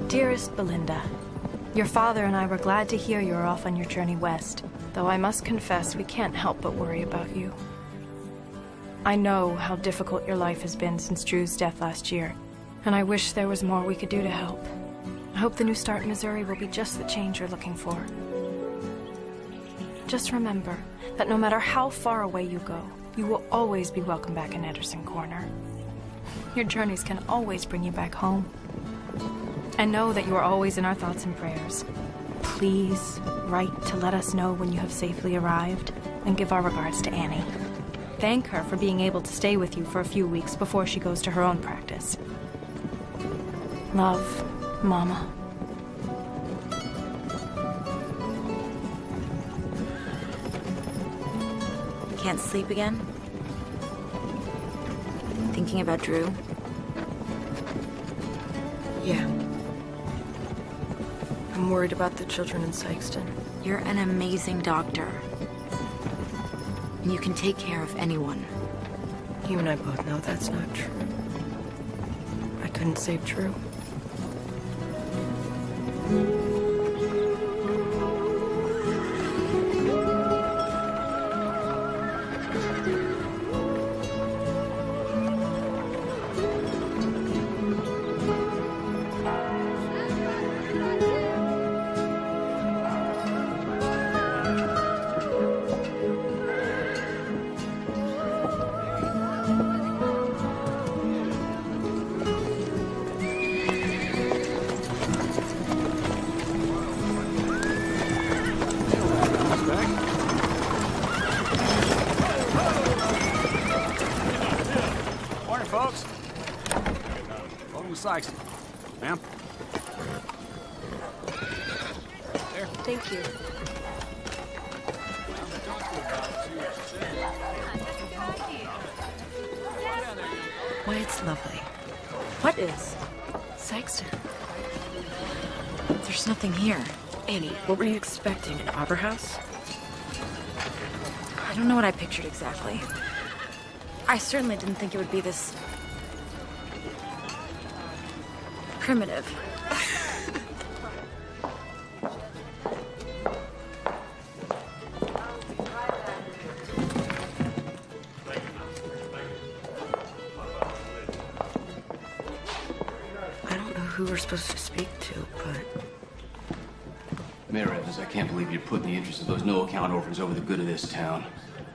Dearest Belinda, your father and I were glad to hear you are off on your journey west, though I must confess we can't help but worry about you. I know how difficult your life has been since Drew's death last year, and I wish there was more we could do to help. I hope the new start in Missouri will be just the change you're looking for. Just remember that no matter how far away you go, you will always be welcome back in Anderson Corner. Your journeys can always bring you back home. And know that you are always in our thoughts and prayers. Please write to let us know when you have safely arrived, and give our regards to Annie. Thank her for being able to stay with you for a few weeks before she goes to her own practice. Love, Mama. Can't sleep again? Thinking about Drew? Yeah. I'm worried about the children in Sykeston. You're an amazing doctor. And you can take care of anyone. You and I both know that's not true. I couldn't save Drew. Folks, welcome to Sykeston. Ma'am? There. Thank you. Why, it's lovely. What is? Sykeston. There's nothing here. Annie, what were you expecting? An opera house? I don't know what I pictured exactly. I certainly didn't think it would be this primitive. I don't know who we're supposed to speak to, but... Mayor Evans, I can't believe you're putting the interests of those no-account orphans over the good of this town.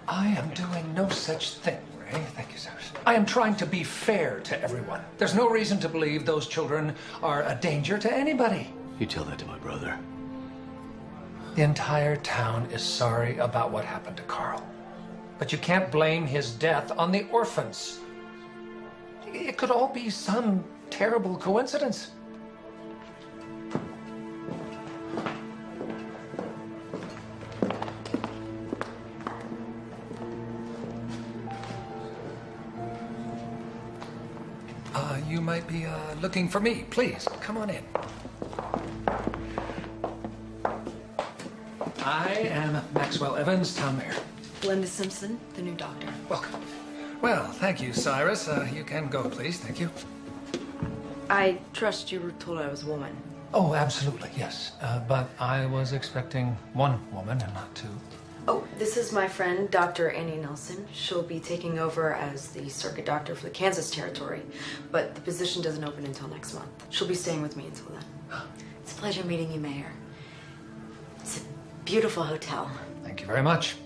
I am doing no such thing, Ray. Thank you, sir. I am trying to be fair to everyone. There's no reason to believe those children are a danger to anybody. You tell that to my brother. The entire town is sorry about what happened to Carl. But you can't blame his death on the orphans. It could all be some terrible coincidence. You might be looking for me. Please, come on in. I am Maxwell Evans, town mayor. Belinda Simpson, the new doctor. Welcome. Well, thank you, Cyrus. You can go, please. Thank you. I trust you were told I was a woman. Oh, absolutely, yes. But I was expecting one woman and not two. Oh, this is my friend, Dr. Annie Nelson. She'll be taking over as the circuit doctor for the Kansas territory, but the position doesn't open until next month. She'll be staying with me until then. It's a pleasure meeting you, Mayor. It's a beautiful hotel. Thank you very much.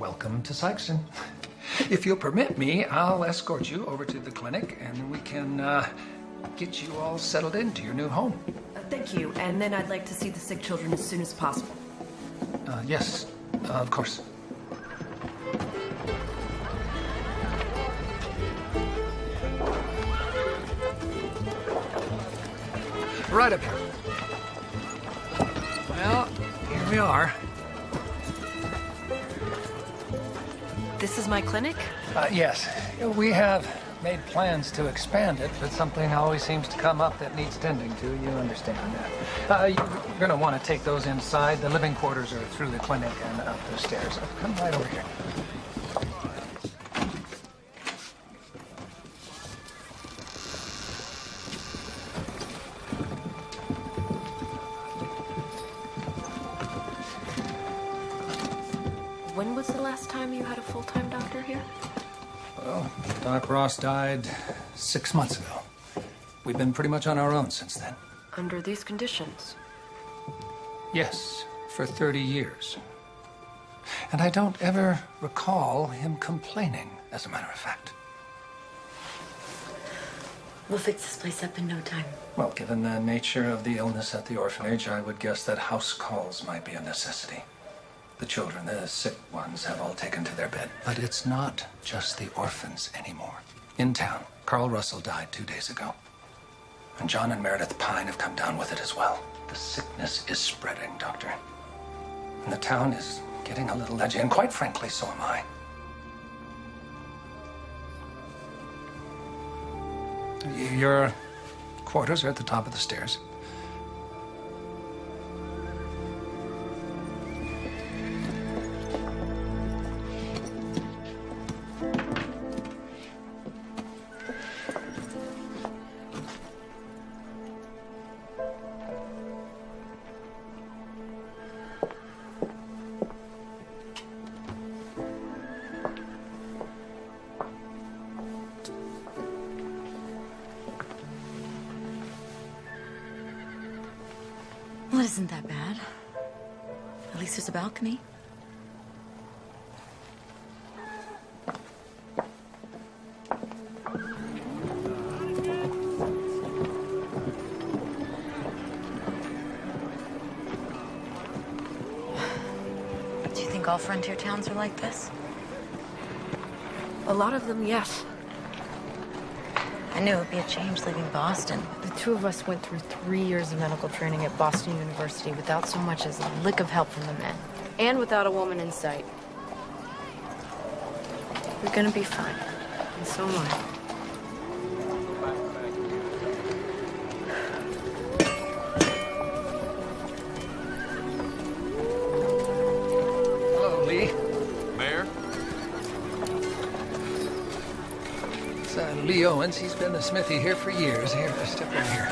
Welcome to Sykeston. If you'll permit me, I'll escort you over to the clinic and we can get you all settled into your new home. Thank you, and then I'd like to see the sick children as soon as possible. Yes, of course. Right up here. Well, here we are. This is my clinic? Yes, we have made plans to expand it, but something always seems to come up that needs tending to. You understand that. You're going to want to take those inside. The living quarters are through the clinic and up the stairs. Come right over here. When was the last time you had a full-time doctor here? Well, Doc Ross died 6 months ago. We've been pretty much on our own since then. Under these conditions? Yes, for 30 years. And I don't ever recall him complaining, as a matter of fact. We'll fix this place up in no time. Well, given the nature of the illness at the orphanage, I would guess that house calls might be a necessity. The children, the sick ones, have all taken to their bed. But it's not just the orphans anymore. In town, Carl Russell died 2 days ago. And John and Meredith Pine have come down with it as well. The sickness is spreading, Doctor. And the town is getting a little edgy, and quite frankly, so am I. Your quarters are at the top of the stairs. Well, it isn't that bad. At least there's a balcony. Do you think all frontier towns are like this? A lot of them, yes. I knew it would be a change leaving Boston. The two of us went through 3 years of medical training at Boston University without so much as a lick of help from the men. And without a woman in sight. You're gonna be fine. And so am I. Hello, Lee. Mayor? It's Lee Owens. He's been the smithy here for years. Here, step in here.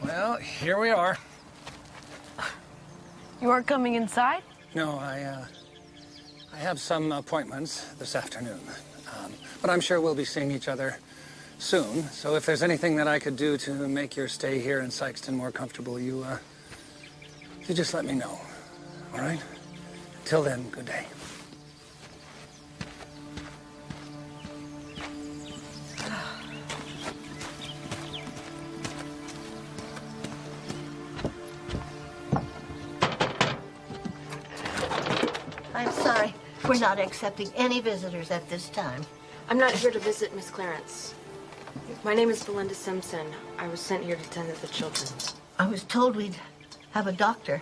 Well, here we are. You aren't coming inside? No, I have some appointments this afternoon. But I'm sure we'll be seeing each other soon. So if there's anything that I could do to make your stay here in Sykeston more comfortable, you just let me know. All right? Till then, good day. I'm sorry. We're not accepting any visitors at this time. I'm not here to visit Miss Clarence. My name is Belinda Simpson. I was sent here to tend to the children. I was told we'd have a doctor,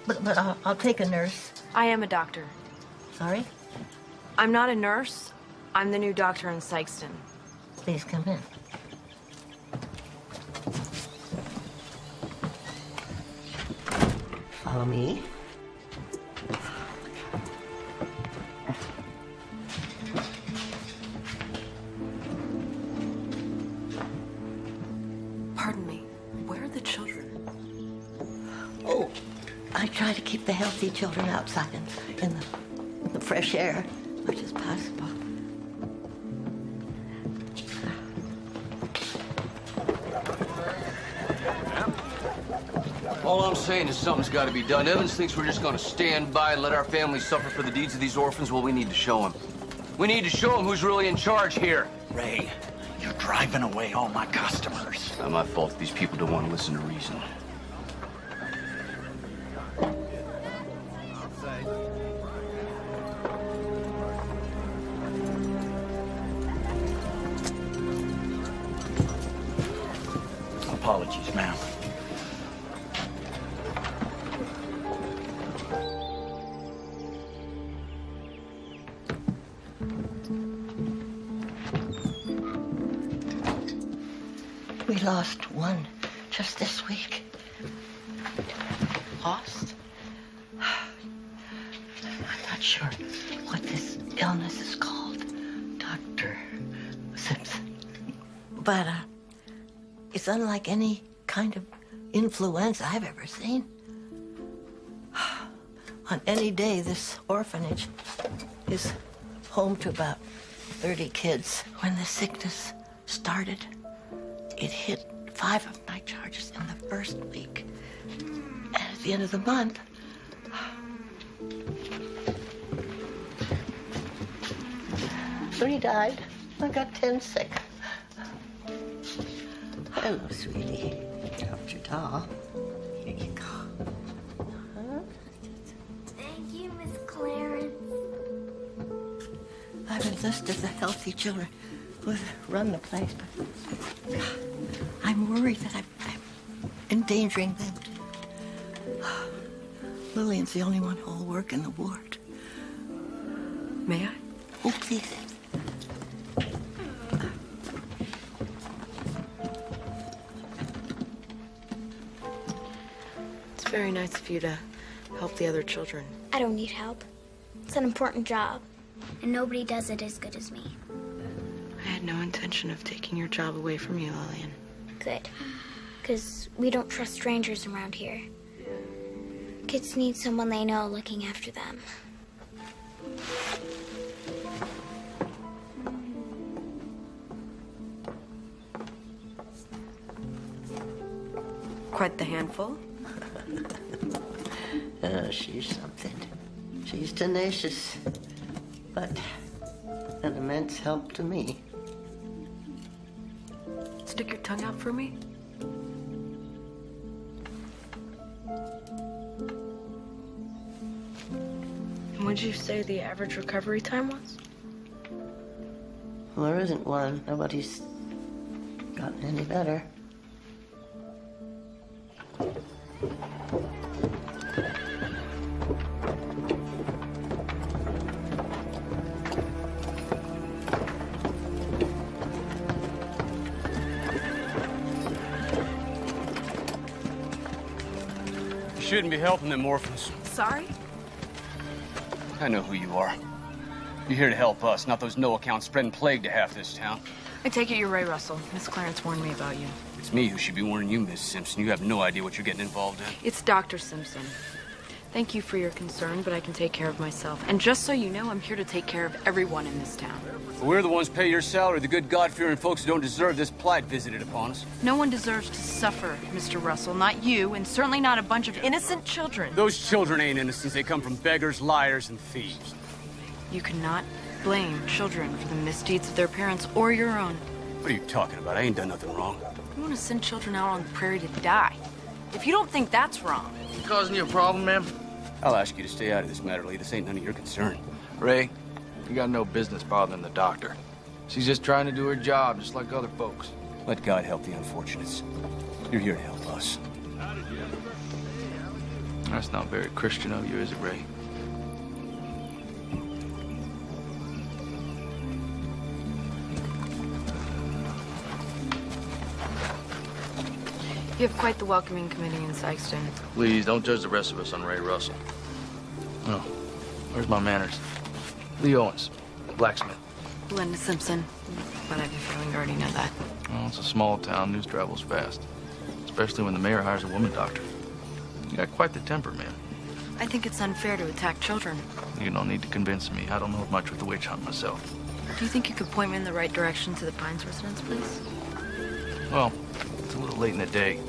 but I'll take a nurse. I am a doctor. Sorry? I'm not a nurse. I'm the new doctor in Sykeston. Please come in. Follow me. Pardon me. Where are the children? Oh, I try to keep the healthy children outside in the fresh air as much as possible. All I'm saying is something's got to be done. Evans thinks we're just going to stand by and let our families suffer for the deeds of these orphans. Well, we need to show him. We need to show him who's really in charge here. Ray, you're driving away all my customers. Not my fault if these people don't want to listen to reason. Apologies, ma'am. We lost one just this week. Lost? I'm not sure what this illness is called, Dr. Simpson. But it's unlike any kind of influenza I've ever seen. On any day, this orphanage is home to about 30 kids. When the sickness started, it hit 5 of my charges in the first week. And at the end of the month, 3 died. I got 10 sick. Hello, sweetie. Dropped your doll. Here you go. Thank you, Miss Clarence. I've enlisted the healthy children who run the place, but I'm worried that I'm endangering them. Lillian's the only one who'll work in the ward. May I? Oh, please. It's very nice of you to help the other children. I don't need help. It's an important job, and nobody does it as good as me. I had no intention of taking your job away from you, Lillian. Good, because we don't trust strangers around here. Kids need someone they know looking after them. Quite the handful. She's something. She's tenacious, but an immense help to me. Stick your tongue out for me. And what'd you say the average recovery time was? Well, there isn't one. Nobody's gotten any better. You shouldn't be helping them orphans. Sorry? I know who you are. You're here to help us, not those no-account spreading plague to half this town. I take it you're Ray Russell. Miss Clarence warned me about you. It's me who should be warning you, Miss Simpson. You have no idea what you're getting involved in. It's Dr. Simpson. Thank you for your concern, but I can take care of myself. And just so you know, I'm here to take care of everyone in this town. We're the ones pay your salary, the good God-fearing folks who don't deserve this plight visited upon us. No one deserves to suffer, Mr. Russell. Not you, and certainly not a bunch of innocent children. Those children ain't innocents. They come from beggars, liars, and thieves. You cannot blame children for the misdeeds of their parents or your own. What are you talking about? I ain't done nothing wrong. You want to send children out on the prairie to die. If you don't think that's wrong... Causing you a problem, ma'am? I'll ask you to stay out of this matter, Lee. This ain't none of your concern. Ray, you got no business bothering the doctor. She's just trying to do her job, just like other folks. Let God help the unfortunates. You're here to help us. That's not very Christian of you, is it, Ray? You have quite the welcoming committee in Sykeston. Please, don't judge the rest of us on Ray Russell. Oh, where's my manners? Lee Owens, blacksmith. Linda Simpson. But I have a feeling you already know that. Well, it's a small town. News travels fast. Especially when the mayor hires a woman doctor. You got quite the temper, man. I think it's unfair to attack children. You don't need to convince me. I don't know much with the witch hunt myself. Do you think you could point me in the right direction to the Pines residence, please? Well, it's a little late in the day.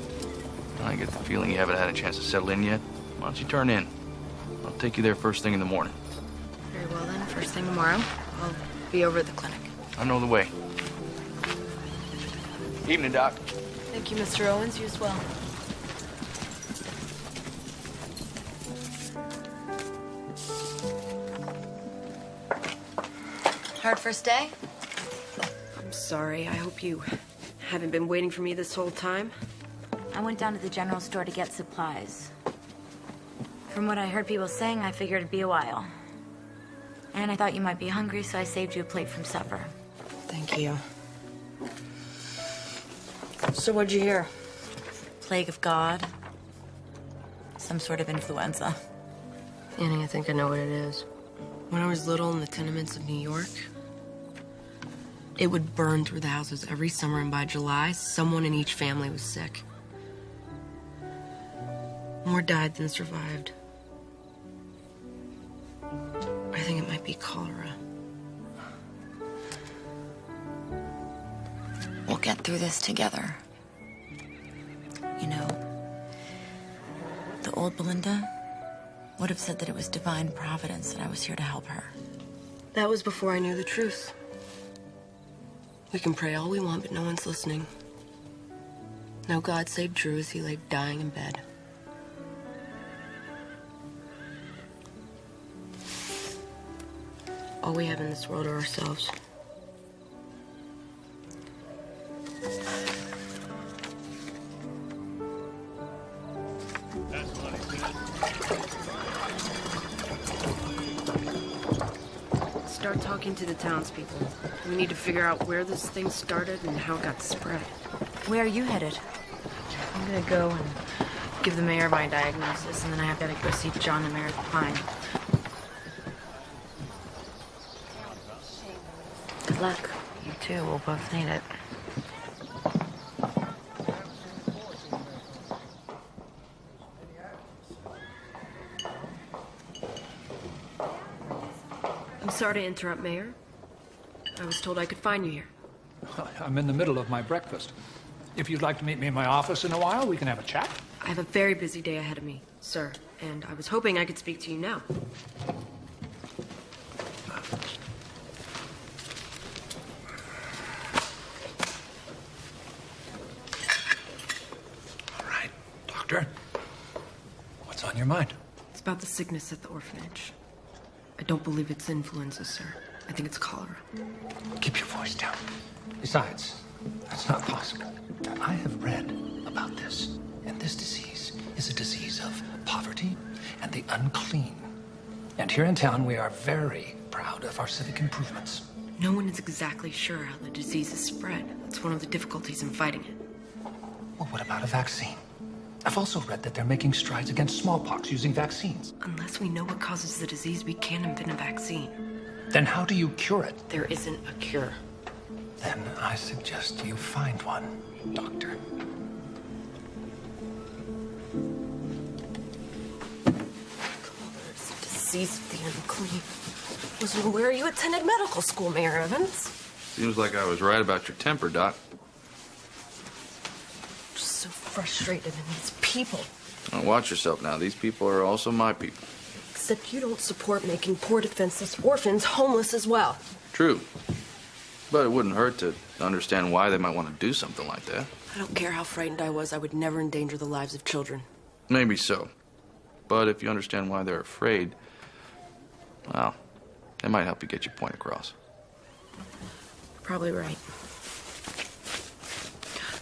I get the feeling you haven't had a chance to settle in yet. Why don't you turn in? I'll take you there first thing in the morning. Very well then, first thing tomorrow, I'll be over at the clinic. I know the way. Evening, Doc. Thank you, Mr. Owens. You as well. Hard first day? I'm sorry. I hope you haven't been waiting for me this whole time. I went down to the general store to get supplies. From what I heard people saying, I figured it'd be a while. And I thought you might be hungry, so I saved you a plate from supper. Thank you. So what'd you hear? Plague of God. Some sort of influenza. Annie, I think I know what it is. When I was little in the tenements of New York, it would burn through the houses every summer, and by July, someone in each family was sick. More died than survived. I think it might be cholera. We'll get through this together. You know, the old Belinda would have said that it was divine providence that I was here to help her. That was before I knew the truth. We can pray all we want, but no one's listening. Now God saved Drew as he lay dying in bed. All we have in this world are ourselves. Start talking to the townspeople. We need to figure out where this thing started and how it got spread. Where are you headed? I'm gonna go and give the mayor my diagnosis, and then I gotta go see John and Meredith Pine. Good luck. You too. We'll both need it. I'm sorry to interrupt, Mayor. I was told I could find you here. I'm in the middle of my breakfast. If you'd like to meet me in my office in a while, we can have a chat. I have a very busy day ahead of me, sir, and I was hoping I could speak to you now. All right, Doctor. What's on your mind? It's about the sickness at the orphanage. I don't believe it's influenza, sir. I think it's cholera. Keep your voice down. Besides, that's not possible. I have read about this, and this disease is a disease of poverty and the unclean. And here in town, we are very proud of our civic improvements. No one is exactly sure how the disease is spread. That's one of the difficulties in fighting it. Well, what about a vaccine? I've also read that they're making strides against smallpox using vaccines. Unless we know what causes the disease, we can't invent a vaccine. Then how do you cure it? There isn't a cure. Then I suggest you find one, Doctor. It's a disease of the unclean. Wasn't aware you attended medical school, Mayor Evans. Seems like I was right about your temper, Doc. Just so frustrated in these people. Now watch yourself now. These people are also my people. Except you don't support making poor defenseless orphans homeless as well. True. But it wouldn't hurt to understand why they might want to do something like that. I don't care how frightened I was, I would never endanger the lives of children. Maybe so. But if you understand why they're afraid, well, it might help you get your point across. Probably right.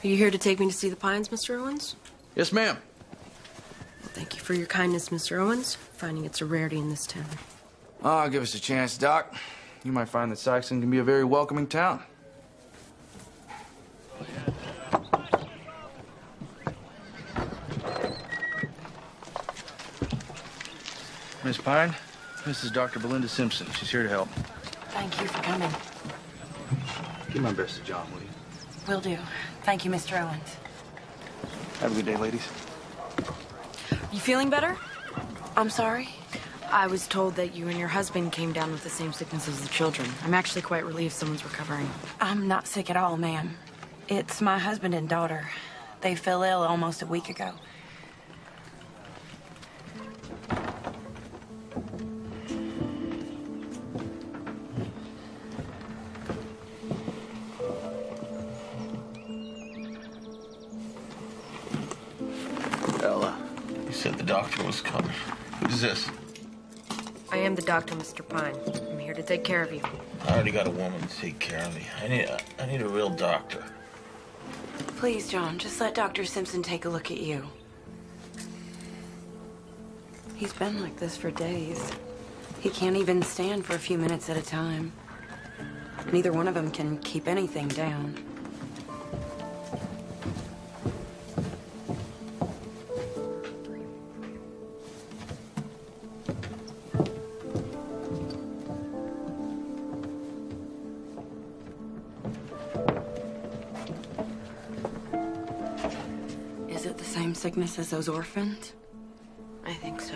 Are you here to take me to see the Pines, Mr. Owens? Yes, ma'am. Well, thank you for your kindness, Mr. Owens. Finding it's a rarity in this town. Oh, give us a chance, Doc. You might find that Saxon can be a very welcoming town. Miss Pine, this is Dr. Belinda Simpson. She's here to help. Thank you for coming. Give my best to John, will you? Will do. Thank you, Mr. Owens. Have a good day, ladies. You feeling better? I'm sorry. I was told that you and your husband came down with the same sickness as the children. I'm actually quite relieved someone's recovering. I'm not sick at all, ma'am. It's my husband and daughter. They fell ill almost a week ago. said the doctor was coming. Who's this? I am the doctor, Mr. Pine. I'm here to take care of you. I already got a woman to take care of me. I need a real doctor. Please, John, just let Dr. Simpson take a look at you. He's been like this for days. He can't even stand for a few minutes at a time. Neither one of them can keep anything down. Is it the same sickness as those orphans? I think so.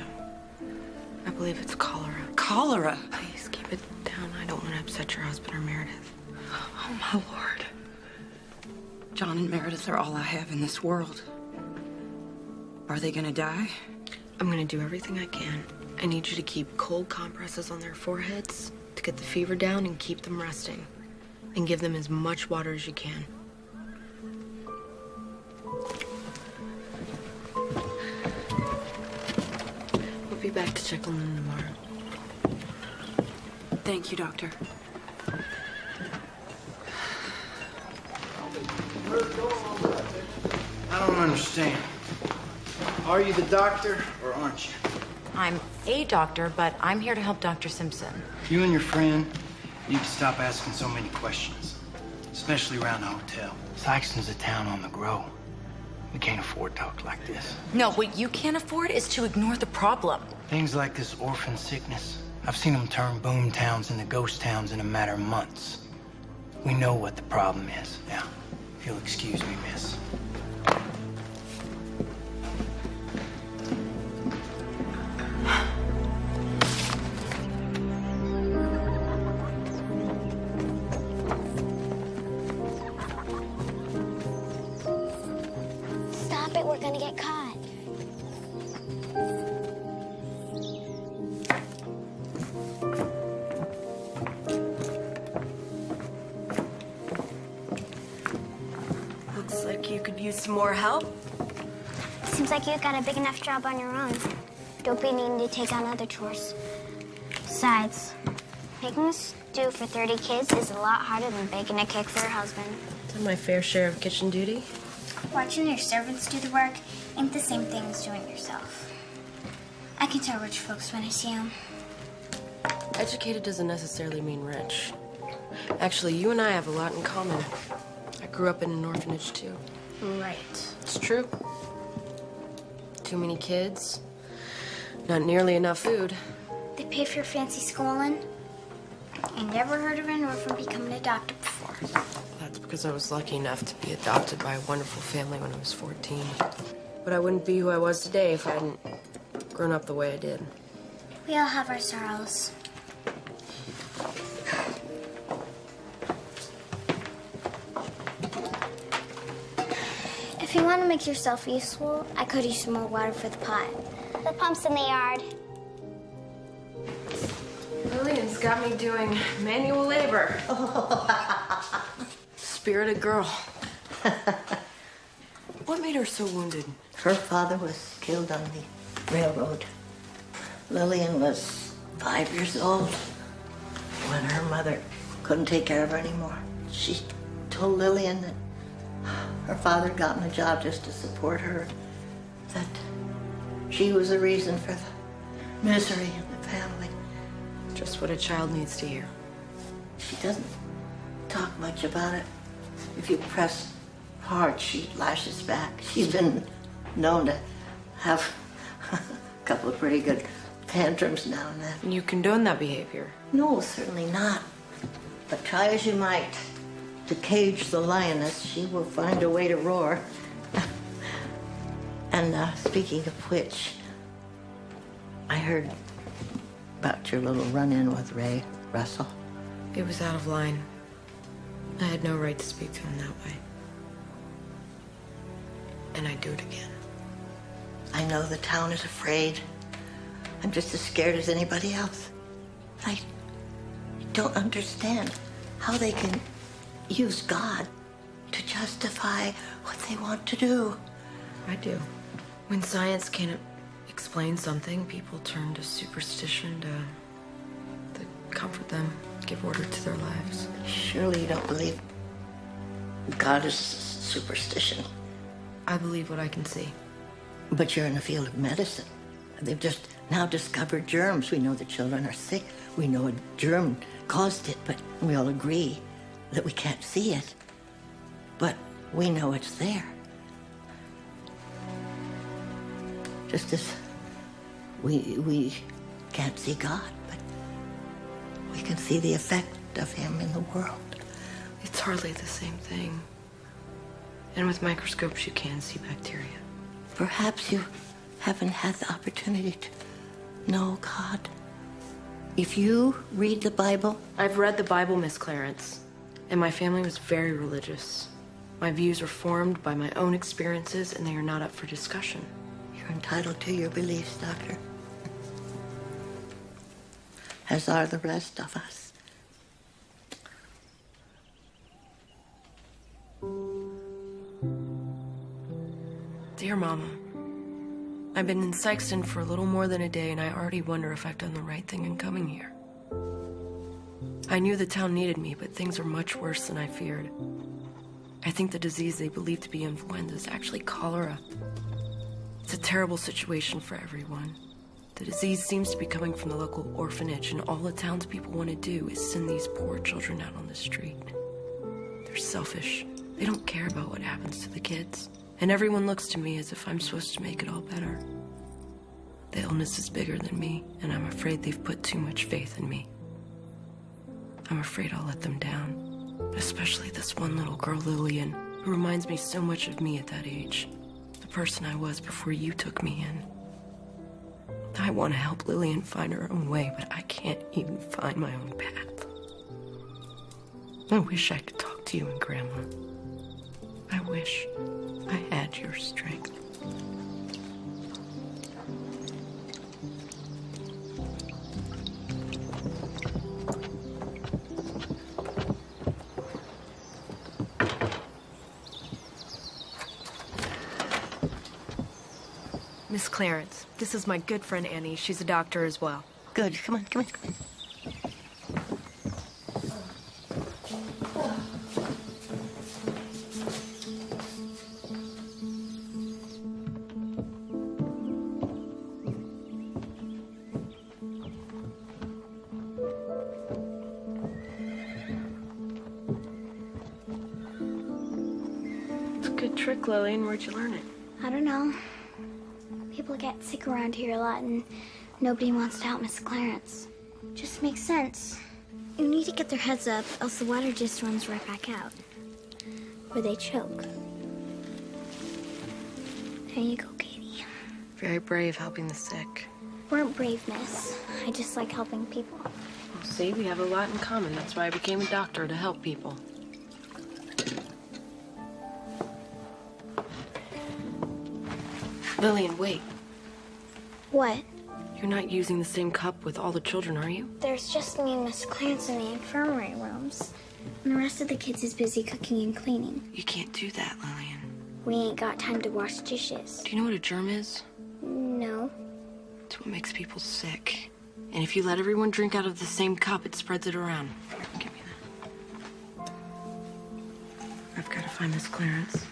I believe it's cholera. Cholera? Please keep it down. I don't want to upset your husband or Meredith. Oh, my Lord. John and Meredith are all I have in this world. Are they gonna die? I'm gonna do everything I can. I need you to keep cold compresses on their foreheads to get the fever down and keep them resting. And give them as much water as you can. We'll be back to check on them tomorrow. Thank you, Doctor. I don't understand. Are you the doctor or aren't you? I'm a doctor, but I'm here to help Dr. Simpson. You and your friend need to stop asking so many questions, especially around the hotel. Sykeston's a town on the grow. We can't afford talk like this. No, what you can't afford is to ignore the problem. Things like this orphan sickness, I've seen them turn boom towns into ghost towns in a matter of months. We know what the problem is. Now, if you'll excuse me, miss. Stop it, we're gonna get caught. Looks like you could use some more help. Seems like you've got a big enough job on your own. Don't be needing to take on other chores. Besides, making a stew for 30 kids is a lot harder than baking a cake for your husband. Done my fair share of kitchen duty. Watching your servants do the work ain't the same thing as doing it yourself. I can tell rich folks when I see them. Educated doesn't necessarily mean rich. Actually, you and I have a lot in common. I grew up in an orphanage, too. Right. It's true. Too many kids. Not nearly enough food. They pay for your fancy schooling. I never heard of an orphan becoming a doctor before. That's because I was lucky enough to be adopted by a wonderful family when I was 14. But I wouldn't be who I was today if I hadn't grown up the way I did. We all have our sorrows. If you want to make yourself useful, I could use some more water for the pot. The pump's in the yard. Lillian's got me doing manual labor. Spirited girl. What made her so wounded? Her father was killed on the railroad. Lillian was 5 years old when her mother couldn't take care of her anymore. She told Lillian that her father had gotten a job just to support her, that she was the reason for the misery in the family. Just what a child needs to hear. She doesn't talk much about it. If you press hard, she lashes back. She's been known to have a couple of pretty good tantrums now and then. You condone that behavior? No, certainly not. But try as you might to cage the lioness, she will find a way to roar. And speaking of which, I heard about your little run-in with Ray Russell. It was out of line. I had no right to speak to him that way. And I'd do it again. I know the town is afraid. I'm just as scared as anybody else. I don't understand how they can use God to justify what they want to do. I do. When science can't explain something, people turn to superstition to comfort them, give order to their lives. Surely you don't believe God is superstition. I believe what I can see. But you're in the field of medicine. They've just now discovered germs. We know the children are sick. We know a germ caused it, but we all agree that we can't see it. But we know it's there. Just as we can't see God, but we can see the effect of him in the world. It's hardly the same thing. And with microscopes, you can see bacteria. Perhaps you haven't had the opportunity to know God. If you read the Bible... I've read the Bible, Miss Clarence, and my family was very religious. My views are formed by my own experiences, and they are not up for discussion. You're entitled to your beliefs, Doctor. As are the rest of us. Dear Mama, I've been in Sykeston for a little more than a day, and I already wonder if I've done the right thing in coming here. I knew the town needed me, but things are much worse than I feared. I think the disease they believe to be influenza is actually cholera. It's a terrible situation for everyone. The disease seems to be coming from the local orphanage, and all the townspeople want to do is send these poor children out on the street. They're selfish. They don't care about what happens to the kids. And everyone looks to me as if I'm supposed to make it all better. The illness is bigger than me, and I'm afraid they've put too much faith in me. I'm afraid I'll let them down. Especially this one little girl, Lillian, who reminds me so much of me at that age. The person I was before you took me in. I want to help Lillian find her own way, but I can't even find my own path. I wish I could talk to you and Grandma. I wish I had your strength. Miss Clarence, this is my good friend Annie. She's a doctor as well. Good. Come on, come on, come on. It's a good trick, Lillian. Where'd you learn it? I don't know. People get sick around here a lot, and nobody wants to help Miss Clarence. Just makes sense. You need to get their heads up, else the water just runs right back out. Or they choke. There you go, Katie. Very brave helping the sick. Weren't brave, miss. I just like helping people. Well, see, we have a lot in common. That's why I became a doctor, to help people. Lillian, wait. What? You're not using the same cup with all the children, are you? There's just me and Miss Clarence in the infirmary rooms. And the rest of the kids is busy cooking and cleaning. You can't do that, Lillian. We ain't got time to wash dishes. Do you know what a germ is? No. It's what makes people sick. And if you let everyone drink out of the same cup, it spreads it around. Here, give me that. I've got to find Miss Clarence.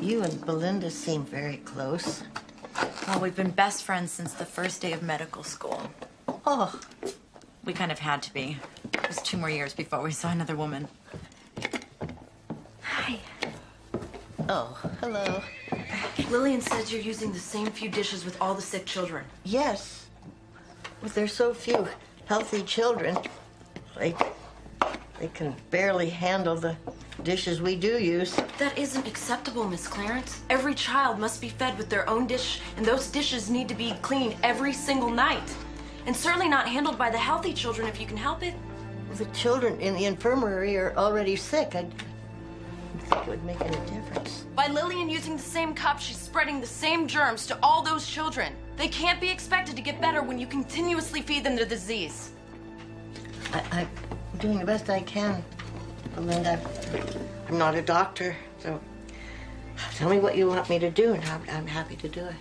You and Belinda seem very close. Well, we've been best friends since the first day of medical school. Oh. We kind of had to be. It was 2 more years before we saw another woman. Hi. Oh, hello. Lillian says you're using the same few dishes with all the sick children. Yes. But there's so few healthy children. They can barely handle the dishes we do use. That isn't acceptable, Miss Clarence. Every child must be fed with their own dish, and those dishes need to be cleaned every single night. And certainly not handled by the healthy children if you can help it. The children in the infirmary are already sick. I don't think it would make any difference. By Lillian using the same cup, she's spreading the same germs to all those children. They can't be expected to get better when you continuously feed them the disease. I'm doing the best I can, Belinda. I'm not a doctor, so Tell me what you want me to do, and I'm happy to do it.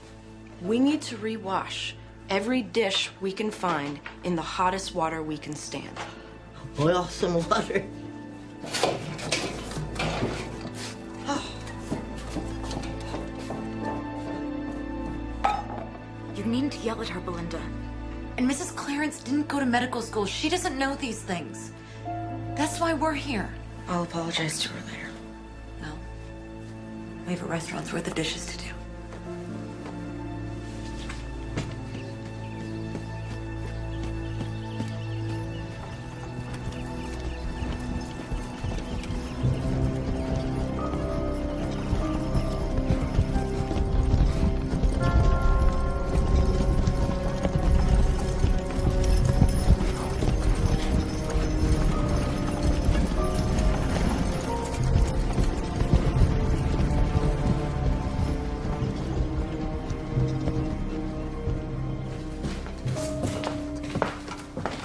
We need to rewash every dish we can find in the hottest water we can stand. Boil some water. You needn't to yell at her, Belinda. And Mrs. Clarence didn't go to medical school. She doesn't know these things. That's why we're here. I'll apologize to her later. No. We have a restaurant's worth of dishes to do.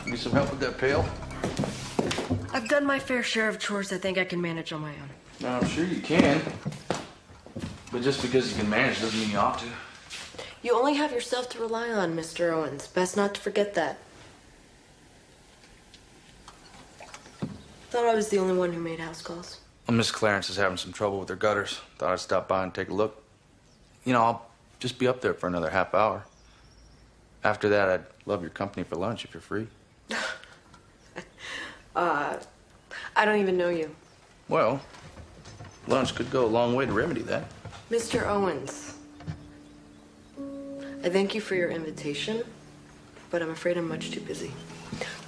Need some help with that pail? I've done my fair share of chores I think I can manage on my own. No, I'm sure you can. But just because you can manage doesn't mean you ought to. You only have yourself to rely on, Mr. Owens. Best not to forget that. Thought I was the only one who made house calls. Well, Miss Clarence is having some trouble with her gutters. Thought I'd stop by and take a look. You know, I'll just be up there for another half hour. After that, I'd love your company for lunch if you're free. I don't even know you. Well, lunch could go a long way to remedy that. Mr. Owens, I thank you for your invitation, but I'm afraid I'm much too busy.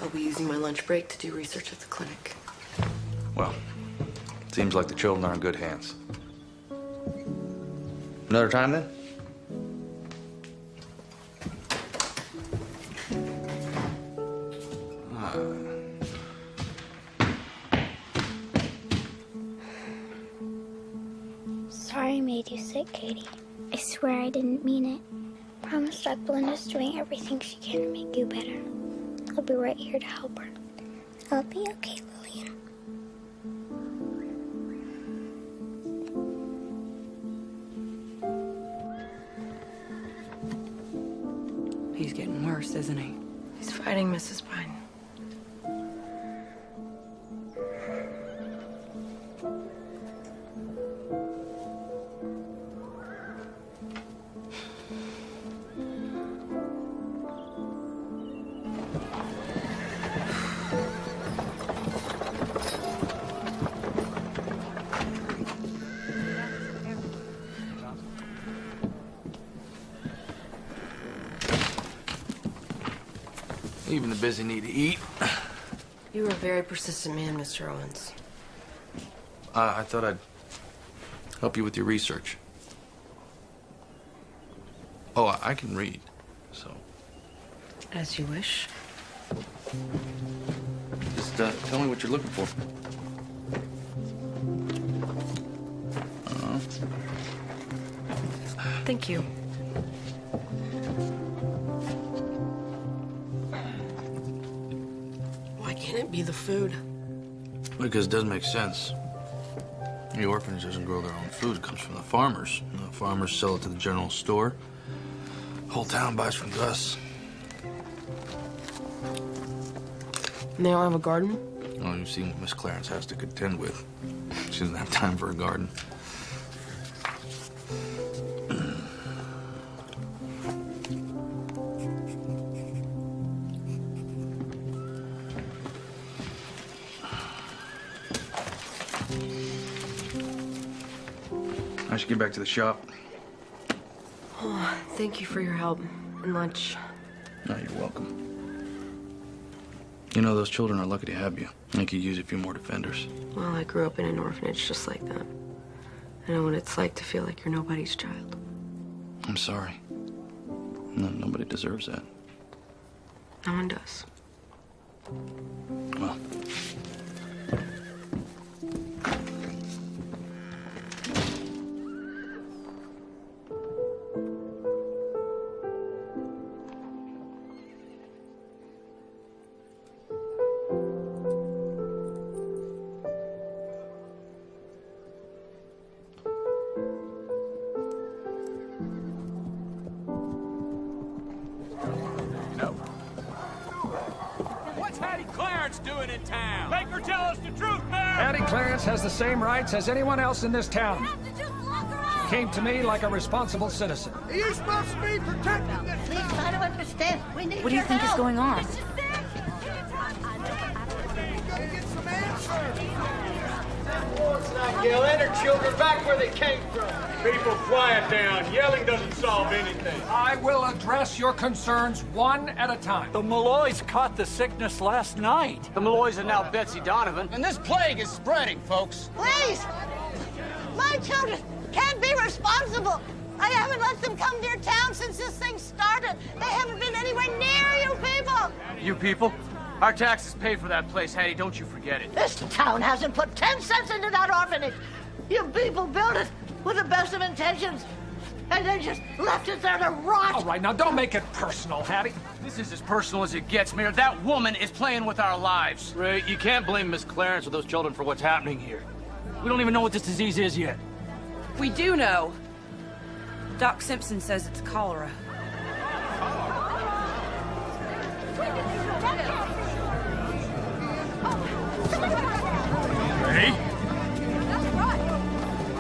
I'll be using my lunch break to do research at the clinic. Well, seems like the children are in good hands. Another time then? Sorry I made you sick, Katie. I swear I didn't mean it. Promise Doc Belinda's doing everything she can to make you better. I'll be right here to help her. I'll be okay, Lillian. He's getting worse, isn't he? He's fighting Mrs. Pine. Even the busy need to eat. You were a very persistent man, Mr. Owens. I thought I'd help you with your research. Oh, I can read, so. As you wish. Just tell me what you're looking for. Thank you. Why can't it be the food? Because it doesn't make sense. The orphanage doesn't grow their own food. It comes from the farmers. And the farmers sell it to the general store. Whole town buys from Gus. And they don't have a garden? Oh, you've seen what Miss Clarence has to contend with. She doesn't have time for a garden. I should get back to the shop. Oh, thank you for your help and lunch. No, you're welcome. You know, those children are lucky to have you. They could use a few more defenders. Well, I grew up in an orphanage just like that. I know what it's like to feel like you're nobody's child. I'm sorry. No, nobody deserves that. No one does. Well. woman in town. Make her tell us the truth, Mayor! Addie Clarence has the same rights as anyone else in this town. She came to me like a responsible citizen. Are you supposed to be protecting this? Please try to understand. We need What do you think is going on? Yell, let her children back where they came from. People, quiet down. Yelling doesn't solve anything. I will address your concerns one at a time. The Malloys caught the sickness last night. The Malloys are now Betsy Donovan. And this plague is spreading, folks. Please! My children can't be responsible. I haven't let them come near town since this thing started. They haven't been anywhere near you people. You people? Our taxes pay for that place, Hattie. Don't you forget it. This town hasn't put 10 cents into that orphanage. You people built it with the best of intentions. And then just left it there to rot. All right, now don't make it personal, Hattie. This is as personal as it gets, Mayor. That woman is playing with our lives. Ray, you can't blame Miss Clarence or those children for what's happening here. We don't even know what this disease is yet. We do know. Doc Simpson says it's cholera. Ray?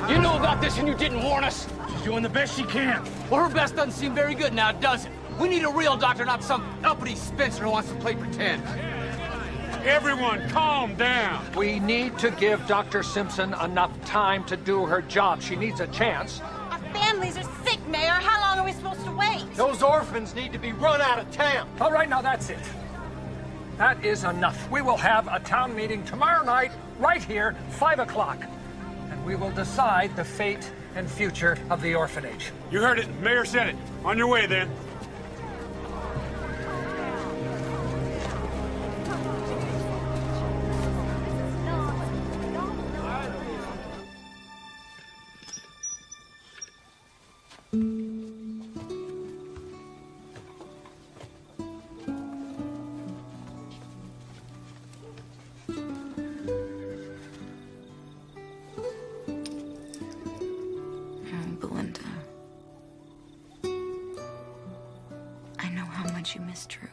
You knew about this and you didn't warn us. She's doing the best she can. Well, her best doesn't seem very good now, does it? We need a real doctor, not some uppity Spencer who wants to play pretend. Everyone, calm down. We need to give Dr. Simpson enough time to do her job. She needs a chance. Our families are sick, Mayor. How long are we supposed to wait? Those orphans need to be run out of town. All right, now that's it. That is enough. We will have a town meeting tomorrow night, right here, 5 o'clock. And we will decide the fate and future of the orphanage. You heard it. Mayor said it. On your way, then. Belinda. I know how much you miss Drew.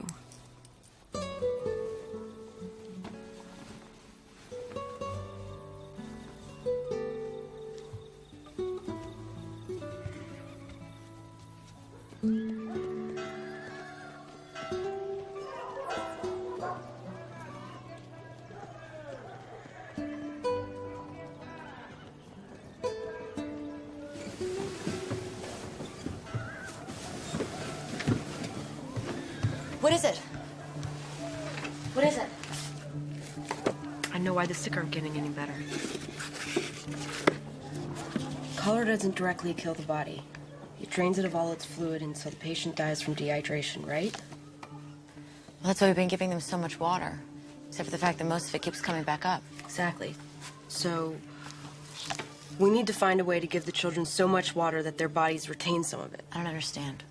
What is it? What is it? I know why the sick aren't getting any better. Cholera doesn't directly kill the body. It drains it of all its fluid, and so the patient dies from dehydration, right? Well, that's why we've been giving them so much water. Except for the fact that most of it keeps coming back up. Exactly. So, we need to find a way to give the children so much water that their bodies retain some of it. I don't understand.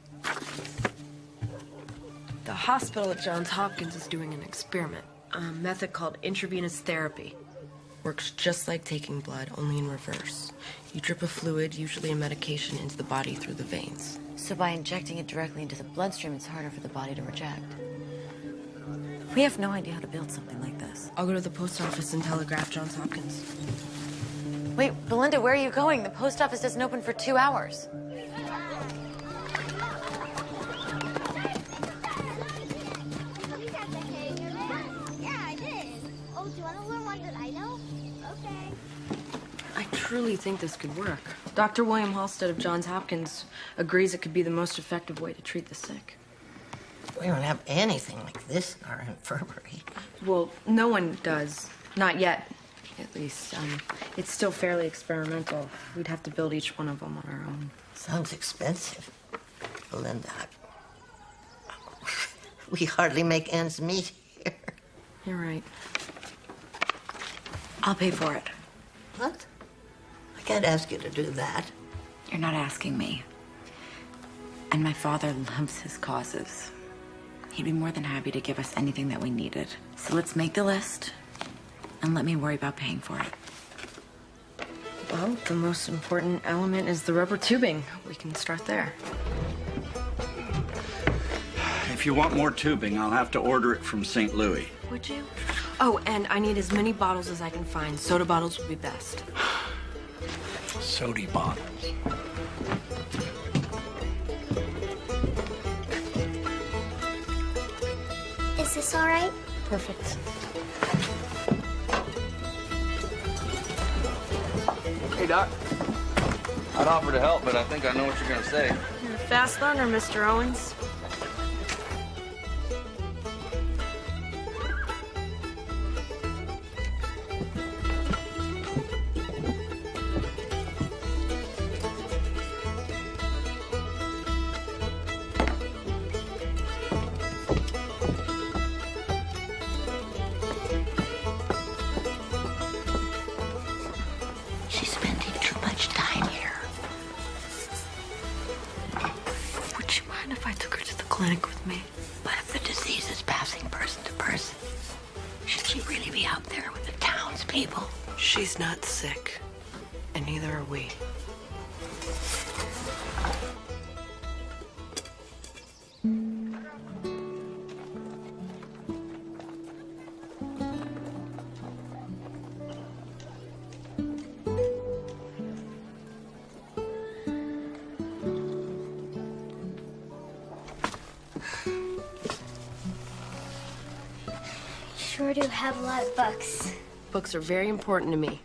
The hospital at Johns Hopkins is doing an experiment, a method called intravenous therapy. Works just like taking blood, only in reverse. You drip a fluid, usually a medication, into the body through the veins. So by injecting it directly into the bloodstream, it's harder for the body to reject. We have no idea how to build something like this. I'll go to the post office and telegraph Johns Hopkins. Wait, Belinda, where are you going? The post office doesn't open for 2 hours. I truly think this could work. Dr. William Halstead of Johns Hopkins agrees it could be the most effective way to treat the sick. We don't have anything like this in our infirmary. Well, no one does. Not yet, at least. It's still fairly experimental. We'd have to build each one of them on our own. Sounds expensive, Belinda. We hardly make ends meet here. You're right. I'll pay for it. What? I can't ask you to do that. You're not asking me. And my father loves his causes. He'd be more than happy to give us anything that we needed. So let's make the list, and let me worry about paying for it. Well, the most important element is the rubber tubing. We can start there. If you want more tubing, I'll have to order it from St. Louis. Would you? Oh, and I need as many bottles as I can find. Soda bottles would be best. Sody bottles. Is this all right? Perfect. Hey, Doc. I'd offer to help, but I think I know what you're gonna say. You're a fast learner, Mr. Owens. She's spending too much time here. Would you mind if I took her to the clinic with me? But if the disease is passing person to person, should she really be out there with the townspeople? She's not sick, and neither are we. Sure do have a lot of books. Books are very important to me.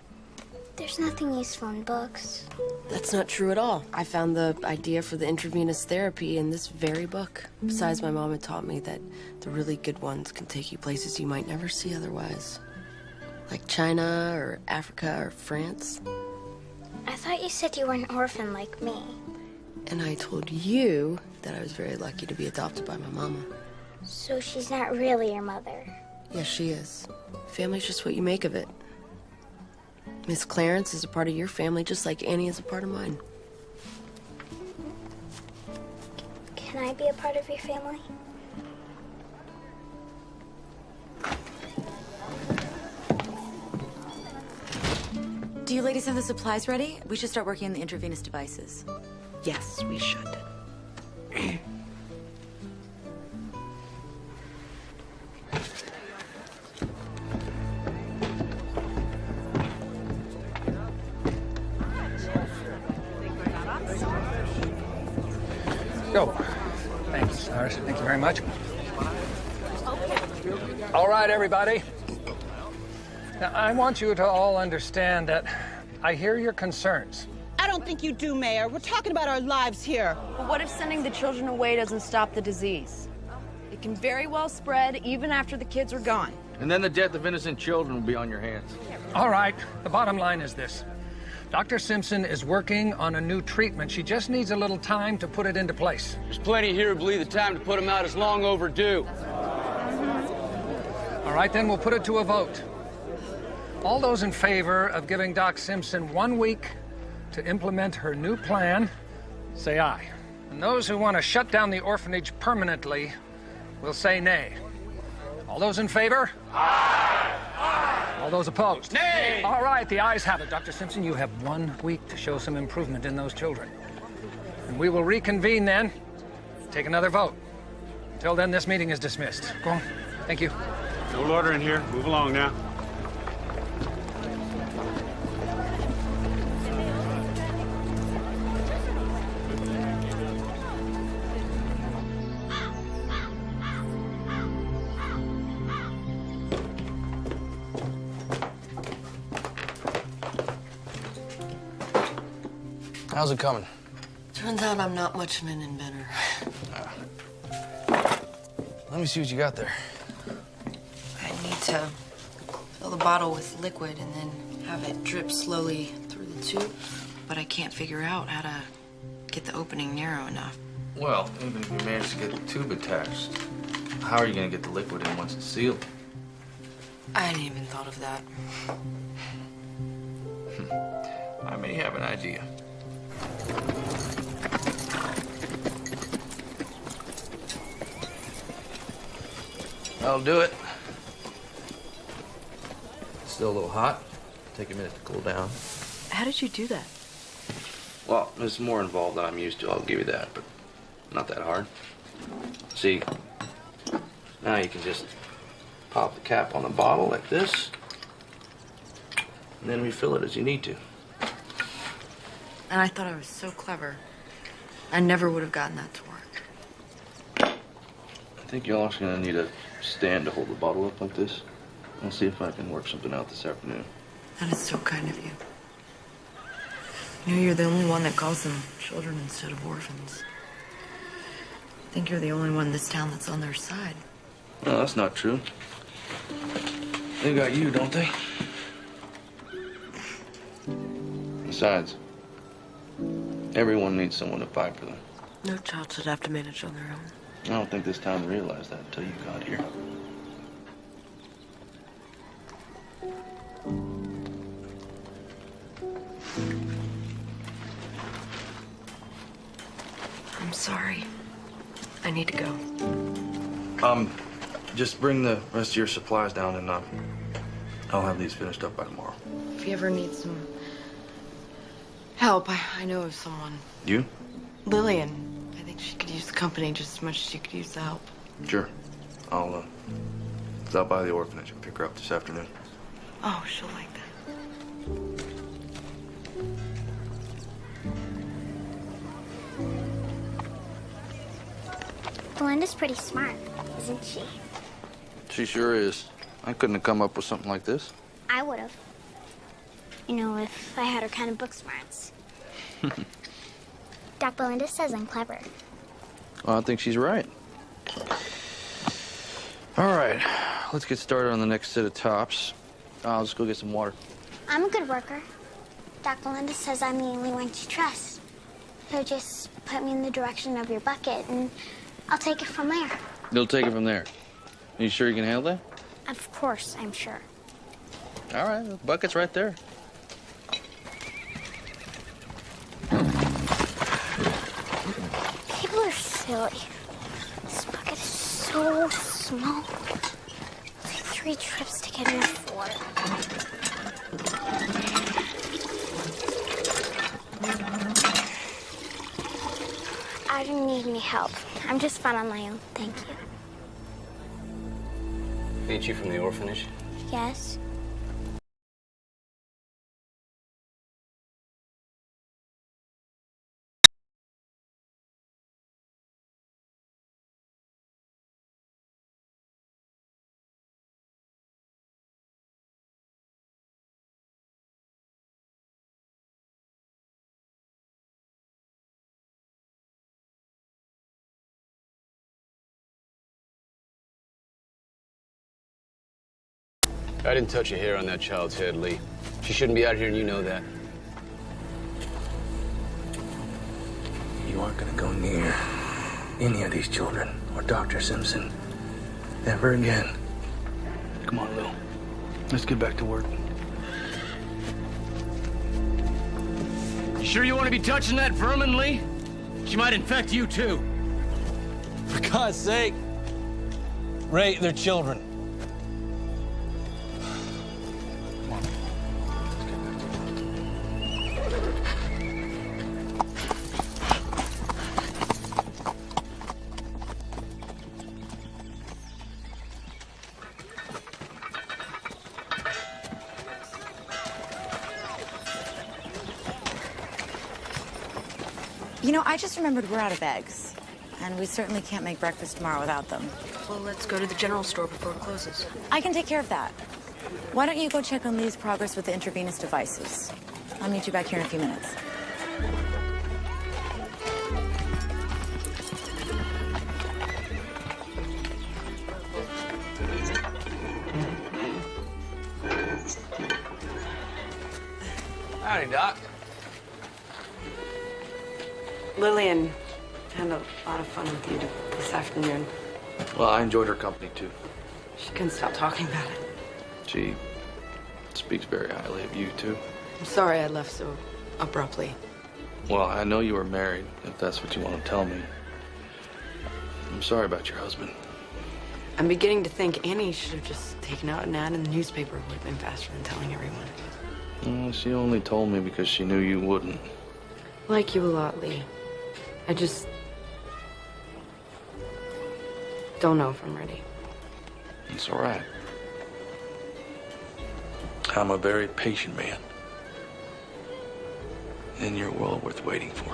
There's nothing useful in books. That's not true at all. I found the idea for the intravenous therapy in this very book. Besides, my mom had taught me that the really good ones can take you places you might never see otherwise. Like China or Africa or France. I thought you said you were an orphan like me. And I told you that I was very lucky to be adopted by my mama. So she's not really your mother. Yes, she is. Family's just what you make of it. Miss Clarence is a part of your family, just like Annie is a part of mine. Can I be a part of your family? Do you ladies have the supplies ready? We should start working on the intravenous devices. Yes, we should. Go. Thanks, Cyrus. Thank you very much. All right, everybody. Now, I want you to all understand that I hear your concerns. I don't think you do, Mayor. We're talking about our lives here. But what if sending the children away doesn't stop the disease? It can very well spread even after the kids are gone. And then the death of innocent children will be on your hands. All right, the bottom line is this. Dr. Simpson is working on a new treatment. She just needs a little time to put it into place. There's plenty here who believe the time to put them out is long overdue. All right, then we'll put it to a vote. All those in favor of giving Doc Simpson 1 week to implement her new plan, say aye. And those who want to shut down the orphanage permanently will say nay. All those in favor? Aye! All those opposed? Nay! All right, the ayes have it. Dr. Simpson, you have 1 week to show some improvement in those children. And we will reconvene then, take another vote. Until then, this meeting is dismissed. Go on. Thank you. No order in here. Move along now. How's it coming? Turns out I'm not much of an inventor. Let me see what you got there. I need to fill the bottle with liquid and then have it drip slowly through the tube, but I can't figure out how to get the opening narrow enough. Well, even if you manage to get the tube attached, how are you going to get the liquid in once it's sealed? I hadn't even thought of that. I may have an idea. That'll do it. Still a little hot. Take a minute to cool down. How did you do that? Well, there's more involved than I'm used to, I'll give you that, but not that hard. See, now you can just Pop the cap on the bottle like this, and then refill it as you need to. And I thought I was so clever. I never would have gotten that to work. I think you're also gonna need a stand to hold the bottle up like this. I'll see if I can work something out this afternoon. That is so kind of you. You know, you're the only one that calls them children instead of orphans. I think you're the only one in this town that's on their side. No, that's not true. They got you, don't they? Besides, everyone needs someone to fight for them. No child should have to manage on their own. I don't think this town realized that until you got here. I'm sorry. I need to go. Just bring the rest of your supplies down and I'll have these finished up by tomorrow. If you ever need some help, I know of someone. You? Lillian. I think she could use the company just as much as she could use the help. Sure. I'll stop by the orphanage and pick her up this afternoon. Oh, she'll like that. Belinda's pretty smart, isn't she? She sure is. I couldn't have come up with something like this. I would have. You know, if I had her kind of book smarts. Doc Belinda says I'm clever. Well, I think she's right. All right, let's get started on the next set of tops. I'll just go get some water. I'm a good worker. Doc Belinda says I'm the only one she trusts. So just put me in the direction of your bucket and I'll take it from there. You'll take it from there. Are you sure you can handle that? Of course, I'm sure. All right, the bucket's right there. People are silly. This bucket is so small. It's like 3 trips to get enough water. I don't need any help. I'm just fine on my own, thank you. Ain't you from the orphanage? Yes? I didn't touch a hair on that child's head, Lee. She shouldn't be out here, and you know that. You aren't gonna go near any of these children or Dr. Simpson ever again. Come on, Lil. Let's get back to work. You sure you want to be touching that vermin, Lee? She might infect you, too. For God's sake. Ray, they're children. You know, I just remembered we're out of eggs. And we certainly can't make breakfast tomorrow without them. Well, let's go to the general store before it closes. I can take care of that. Why don't you go check on Lee's progress with the intravenous devices? I'll meet you back here in a few minutes. Howdy, Doc. Lillian had a lot of fun with you this afternoon. Well, I enjoyed her company, too. She couldn't stop talking about it. She speaks very highly of you, too. I'm sorry I left so abruptly. Well, I know you were married, if that's what you want to tell me. I'm sorry about your husband. I'm beginning to think Annie should have just taken out an ad in the newspaper. It would have been faster than telling everyone. Well, she only told me because she knew you wouldn't. Like you a lot, Lee. I just don't know if I'm ready. It's all right. I'm a very patient man. And you're well worth waiting for.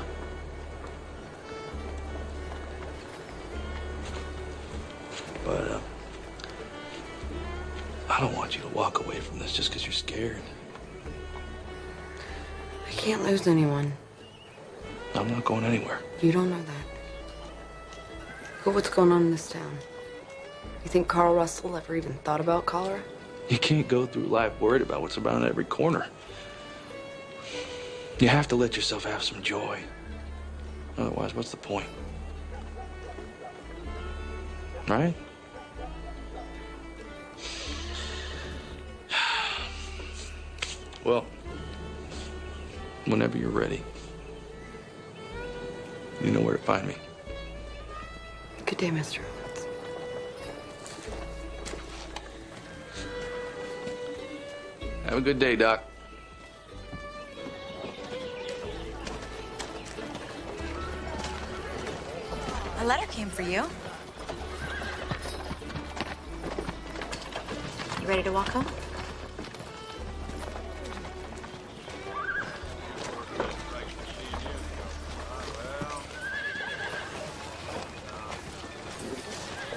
But, I don't want you to walk away from this just because you're scared. I can't lose anyone. I'm not going anywhere. You don't know that. Look at what's going on in this town. You think Carl Russell ever even thought about cholera? You can't go through life worried about what's around every corner. You have to let yourself have some joy. Otherwise, what's the point? Right? Well, whenever you're ready, you know where to find me. Good day, Mr. Owens. Have a good day, Doc. A letter came for you. You ready to walk home?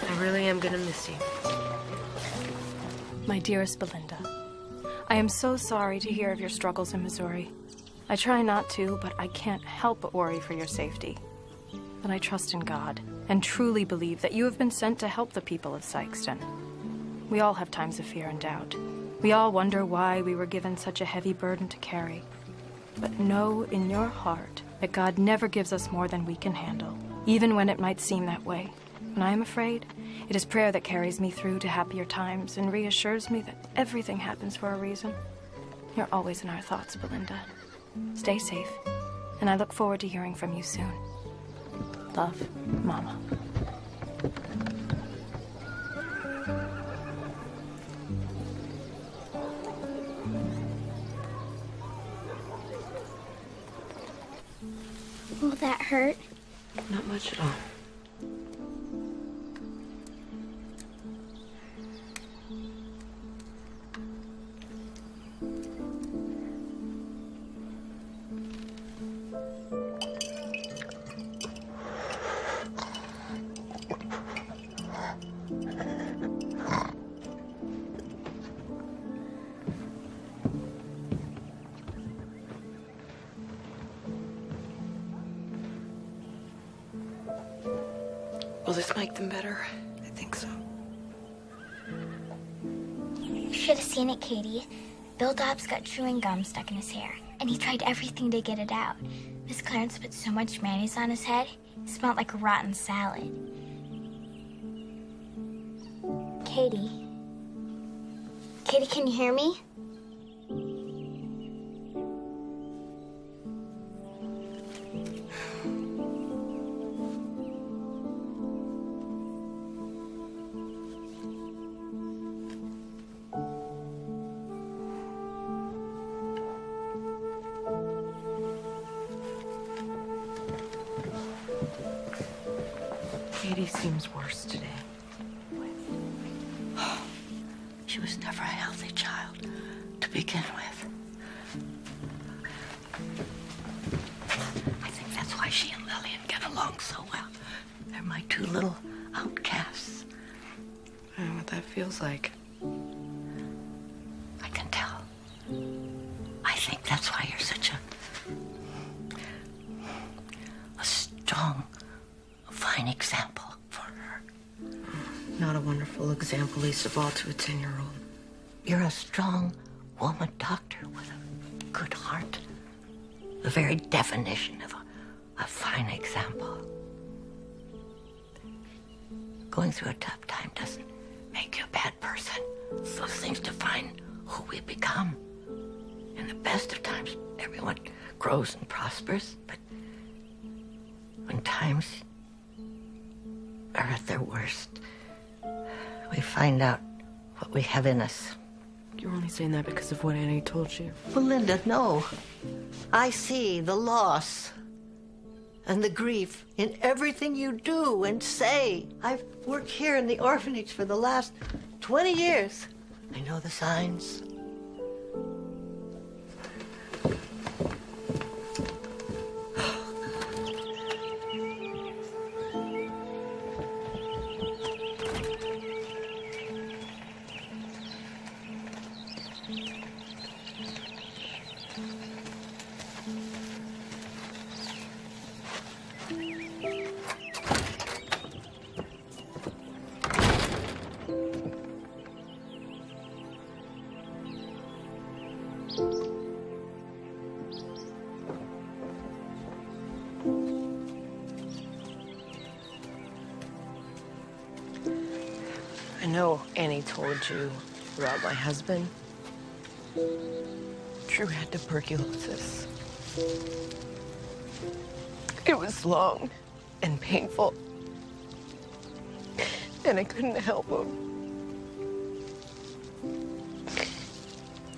I really am gonna miss you. My dearest Belinda, I am so sorry to hear of your struggles in Missouri. I try not to, but I can't help but worry for your safety. But I trust in God and truly believe that you have been sent to help the people of Sikeston. We all have times of fear and doubt. We all wonder why we were given such a heavy burden to carry. But know in your heart that God never gives us more than we can handle, even when it might seem that way. When I am afraid, it is prayer that carries me through to happier times and reassures me that everything happens for a reason. You're always in our thoughts, Belinda. Stay safe, and I look forward to hearing from you soon. Love, Mama. Will that hurt? Not much at all. Will this make them better? I think so. You should have seen it, Katie. Bill Dobbs got chewing gum stuck in his hair, and he tried everything to get it out. Miss Clarence put so much mayonnaise on his head, it smelled like a rotten salad. Katie? Katie, can you hear me? Katie seems worse today. She was never a healthy child to begin with. I think that's why she and Lillian get along so well. They're my two little outcasts. I know what that feels like. I can tell. I think that's why you're such a strong, fine example for her. Not a wonderful example, least of all to a 10-year-old. You're a strong woman doctor with a good heart. The very definition of a fine example. Going through a tough time doesn't make you a bad person. Those things define who we become. In the best of times, everyone grows and prospers, but when times are at their worst, we find out what we have in us. You're only saying that because of what Annie told you. Belinda, no. I see the loss and the grief in everything you do and say. I've worked here in the orphanage for the last 20 years. I know the signs. know Annie told you about my husband. Drew had tuberculosis. It was long and painful, and I couldn't help him.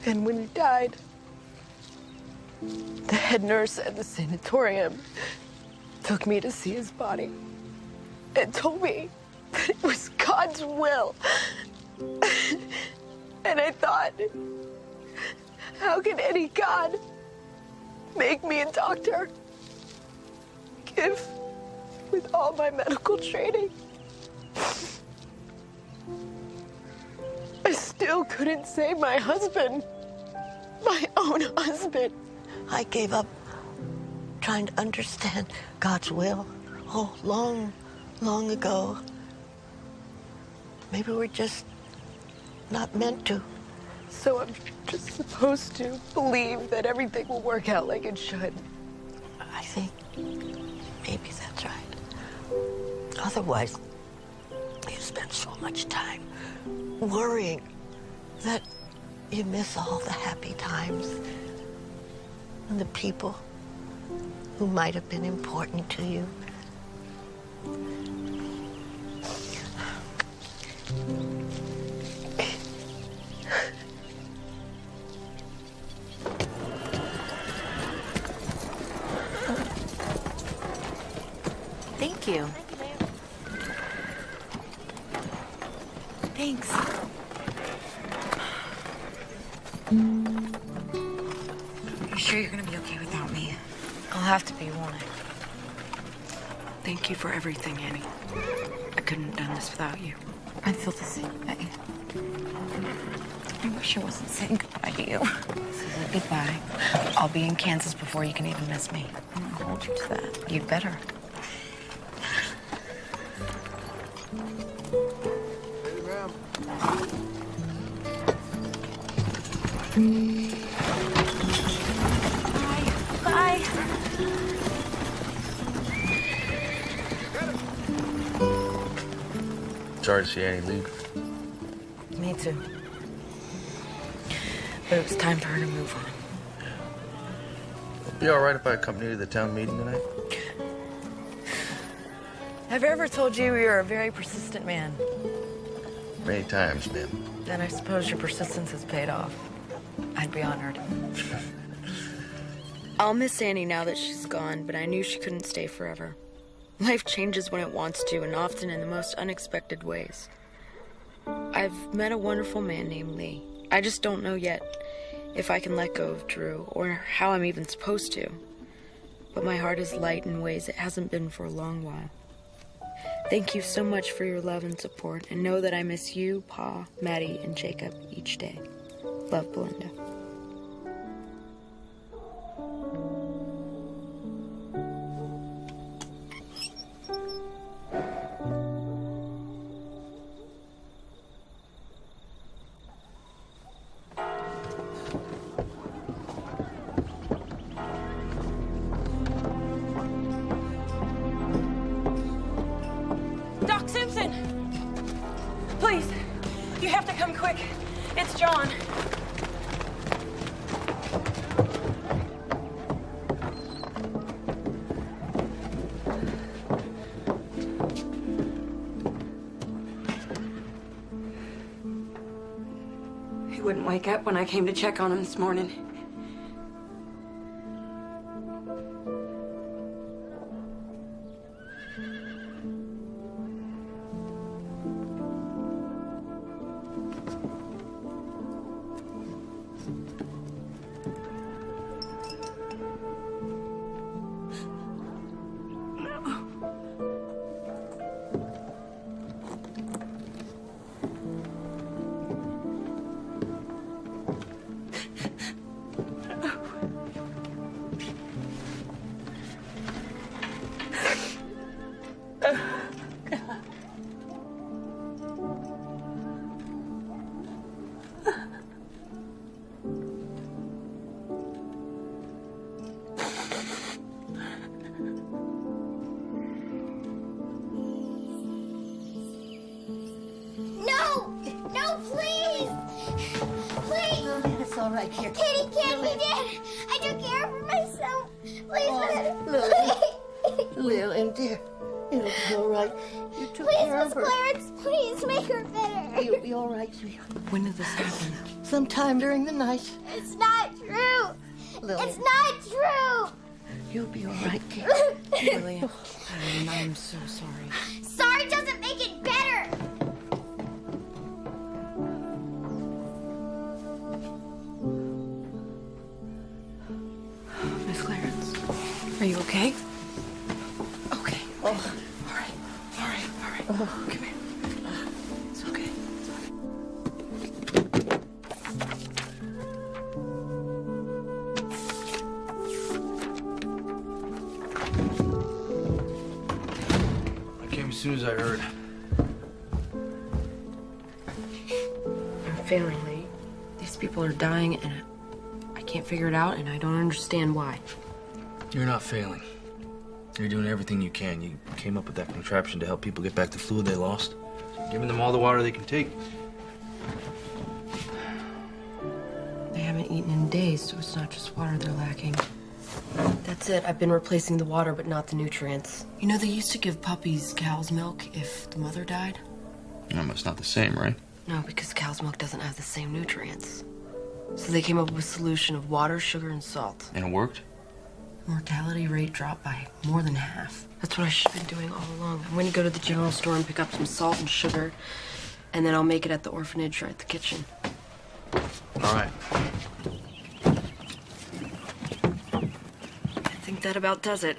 And when he died, the head nurse at the sanatorium took me to see his body and told me that it was God's will. And I thought, how can any God make me a doctor if, with all my medical training, I still couldn't save my husband, my own husband? I gave up trying to understand God's will. Oh, long, long ago. Maybe we're just not meant to. So I'm just supposed to believe that everything will work out like it should. I think maybe that's right. Otherwise, you spend so much time worrying that you miss all the happy times and the people who might have been important to you. Thank you. Thanks. You sure you're gonna be okay without me? I'll have to be, won't I? Thank you for everything, Annie. I couldn't have done this without you. I feel the same way. I wish I wasn't saying goodbye to you. This is a goodbye. I'll be in Kansas before you can even miss me. I'm gonna hold you to that. You'd better. Bye. Sorry to see Annie leave. Me too. But it was time for her to move on. It'll be all right if I accompany you to the town meeting tonight? Have I ever told you you're a very persistent man? Many times, ma'am. Then I suppose your persistence has paid off. I'd be honored. I'll miss Annie now that she's gone, but I knew she couldn't stay forever. Life changes when it wants to, and often in the most unexpected ways. I've met a wonderful man named Lee. I just don't know yet if I can let go of Drew, or how I'm even supposed to. But my heart is light in ways it hasn't been for a long while. Thank you so much for your love and support, and know that I miss you, Pa, Maddie, and Jacob each day. Love, Belinda. Doc Simpson! Please, you have to come quick. It's John. He wouldn't wake up when I came to check on him this morning. No! all right, here. Kitty can't be dead. I took care of her myself. Please, Lily, dear. It'll be all right. You took please, care of Miss her. Clarence, please make her better. You'll be all right, sweetheart. When did this happen? Sometime during the night. It's not true. Lily. It's not true. You'll be all right, dear. Lily, I'm so sorry. Sorry doesn't make it better. Miss Clarence, are you okay? Okay. Oh. All right. Come here. It's okay. I came as soon as I heard. I'm failing, Lee. These people are dying, and I can't figure it out, and I don't understand why. You're not failing. You're doing everything you can. You came up with that contraption to help people get back the fluid they lost. Giving them all the water they can take. They haven't eaten in days, so it's not just water they're lacking. That's it. I've been replacing the water, but not the nutrients. You know, they used to give puppies cow's milk if the mother died. It's not the same, right? No, because cow's milk doesn't have the same nutrients. So they came up with a solution of water, sugar, and salt. And it worked? Mortality rate dropped by more than half. That's what I should have been doing all along. I'm going to go to the general store and pick up some salt and sugar, and then I'll make it at the orphanage or at the kitchen. All right. I think that about does it.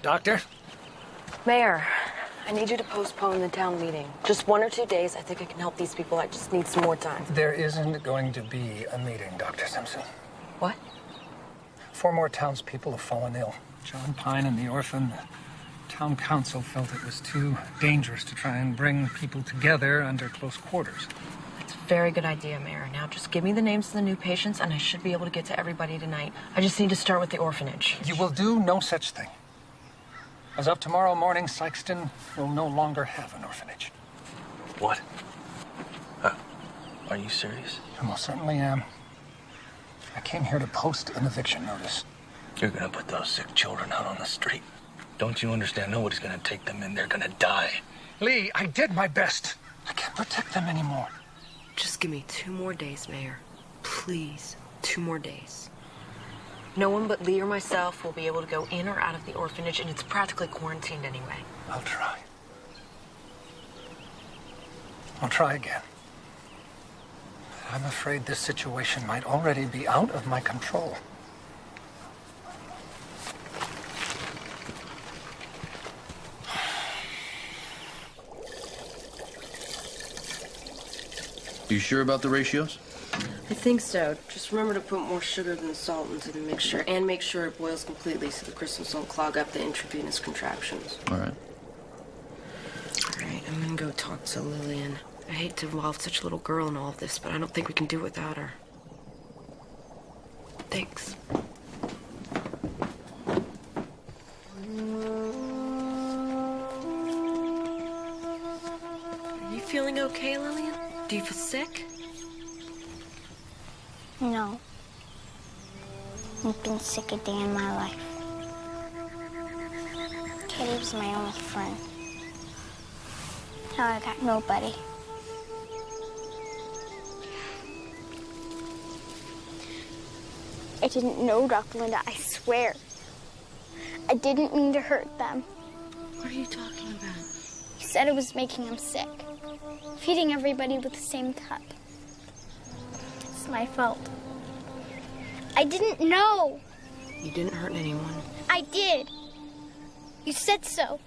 Doctor? Mayor, I need you to postpone the town meeting. Just 1 or 2 days. I think I can help these people. I just need some more time. There isn't going to be a meeting, Dr. Simpson. What? 4 more townspeople have fallen ill. John Pine and the orphan. The town council felt it was too dangerous to try and bring people together under close quarters. That's a very good idea, Mayor. Now just give me the names of the new patients, and I should be able to get to everybody tonight. I just need to start with the orphanage. You will do no such thing. As of tomorrow morning, Sykeston will no longer have an orphanage. What? Are you serious? I most certainly am. I came here to post an eviction notice. You're gonna put those sick children out on the street. Don't you understand? Nobody's gonna take them in. They're gonna die. Lee, I did my best. I can't protect them anymore. Just give me 2 more days, Mayor. Please, 2 more days. No one but Lee or myself will be able to go in or out of the orphanage, and it's practically quarantined anyway. I'll try. I'll try again. I'm afraid this situation might already be out of my control. You sure about the ratios? I think so. Just remember to put more sugar than salt into the mixture, and make sure it boils completely so the crystals don't clog up the intravenous contraptions. All right. All right, I'm gonna go talk to Lillian. I hate to involve such a little girl in all of this, but I don't think we can do without her. Thanks. Are you feeling okay, Lillian? Do you feel sick? No. I've been sick a day in my life. Kitty was my only friend. Now I got nobody. I didn't know, Dr. Linda, I swear. I didn't mean to hurt them. What are you talking about? You said it was making them sick. Feeding everybody with the same cup. It's my fault. I didn't know. You didn't hurt anyone. I did. You said so.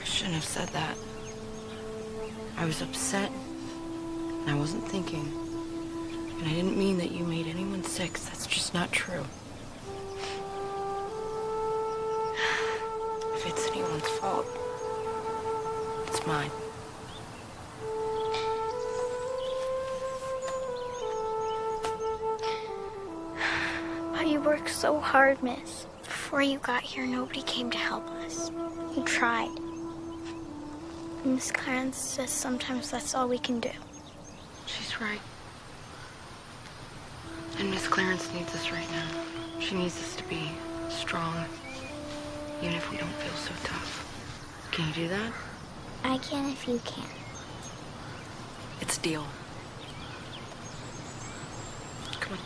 I shouldn't have said that. I was upset, and I wasn't thinking. And I didn't mean that you made anyone sick. That's just not true. If it's anyone's fault, it's mine. But you worked so hard, miss. Before you got here, nobody came to help us. You tried. Miss Clarence says sometimes that's all we can do. She's right. And Miss Clarence needs us right now. She needs us to be strong, even if we don't feel so tough. Can you do that? I can if you can. It's a deal. Come on.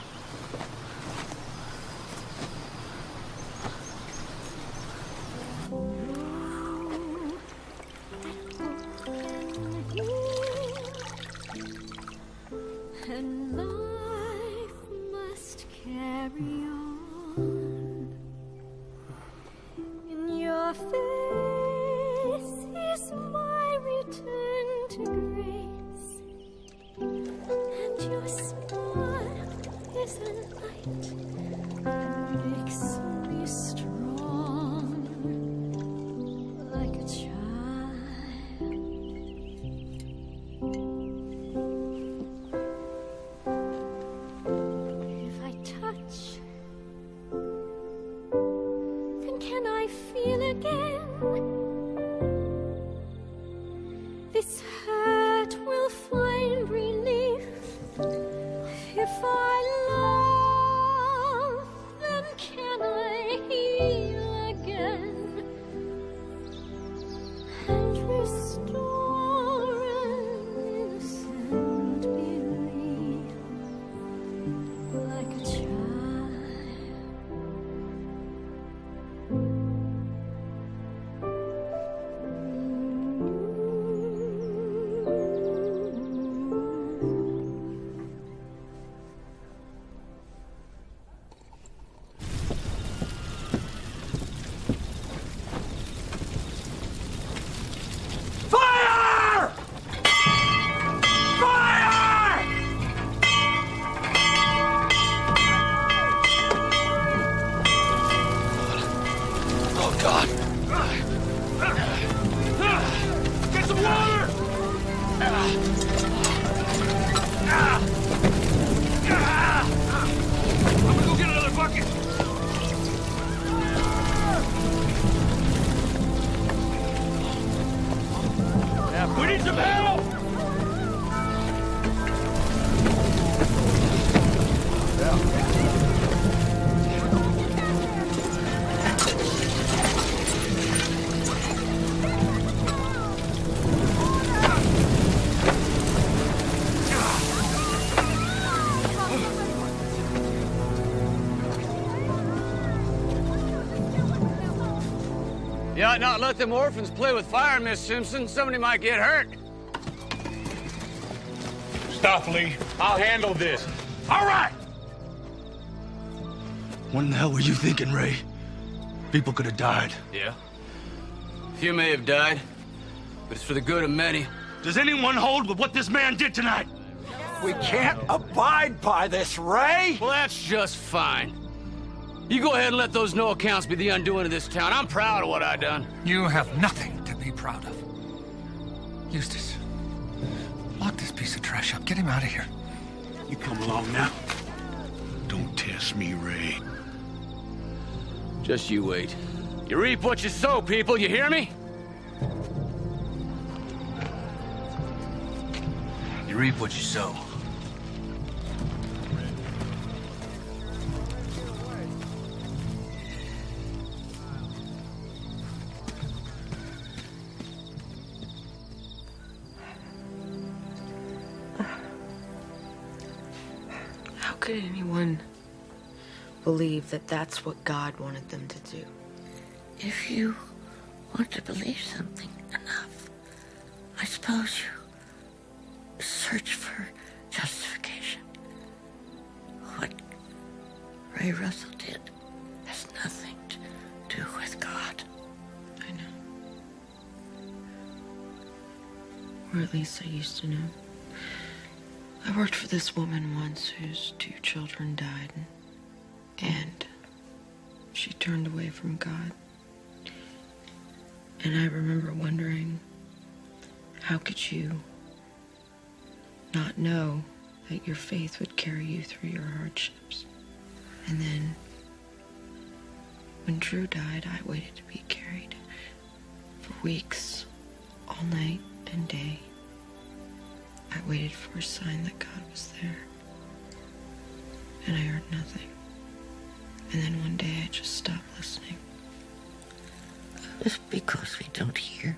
And life must carry on. In your face is my return to grace, and your smile is a light that makes me strong, like a child. If I touch, then can I feel again? This hurt will find relief. If I love, then can I heal again and restore an innocent belief, like a child. Fire! Fire! Oh, God. Get some water! I'm gonna go get another bucket. We need some help! You ought not let them orphans play with fire, Miss Simpson. Somebody might get hurt. Stop, Lee. I'll handle this. All right! What in the hell were you thinking, Ray? People could have died. Yeah. Few may have died, but it's for the good of many. Does anyone hold with what this man did tonight? We can't abide by this, Ray! Well, that's just fine. You go ahead and let those no accounts be the undoing of this town. I'm proud of what I done. You have nothing to be proud of. Eustace, lock this piece of trash up. Get him out of here. You come along now. Don't test me, Ray. Just you wait. You reap what you sow, people. You hear me? You reap what you sow. How could anyone believe that that's what God wanted them to do? If you want to believe something enough, I suppose you search for justification. What Ray Russell did has nothing to do with God. I know. Or at least I used to know. I worked for this woman once whose 2 children died, and she turned away from God. And I remember wondering, how could you not know that your faith would carry you through your hardships? And then, when Drew died, I waited to be carried for weeks, all night and day. I waited for a sign that God was there. And I heard nothing. And then one day I just stopped listening. Just because we don't hear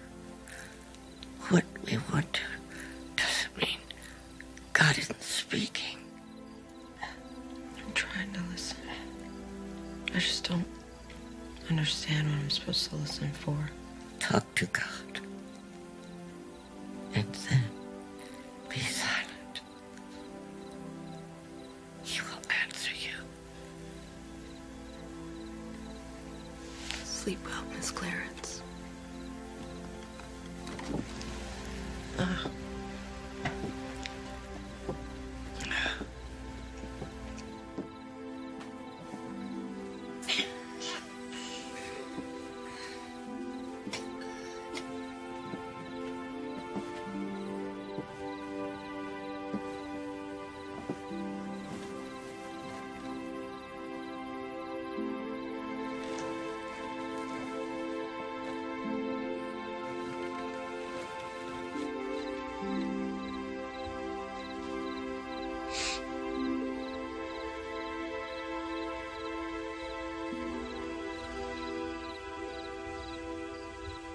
what we want to doesn't mean God isn't speaking. I'm trying to listen. I just don't understand what I'm supposed to listen for. Talk to God. And then be silent. He will answer you. Sleep well, Miss Clarence.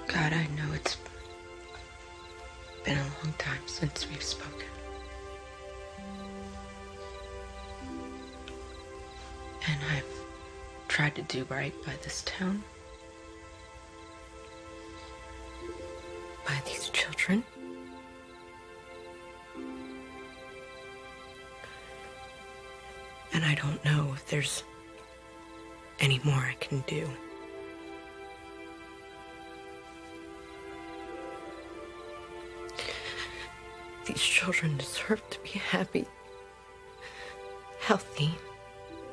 God, I know it's been a long time since we've spoken. And I've tried to do right by this town, by these children. And I don't know if there's any more I can do. These children deserve to be happy, healthy,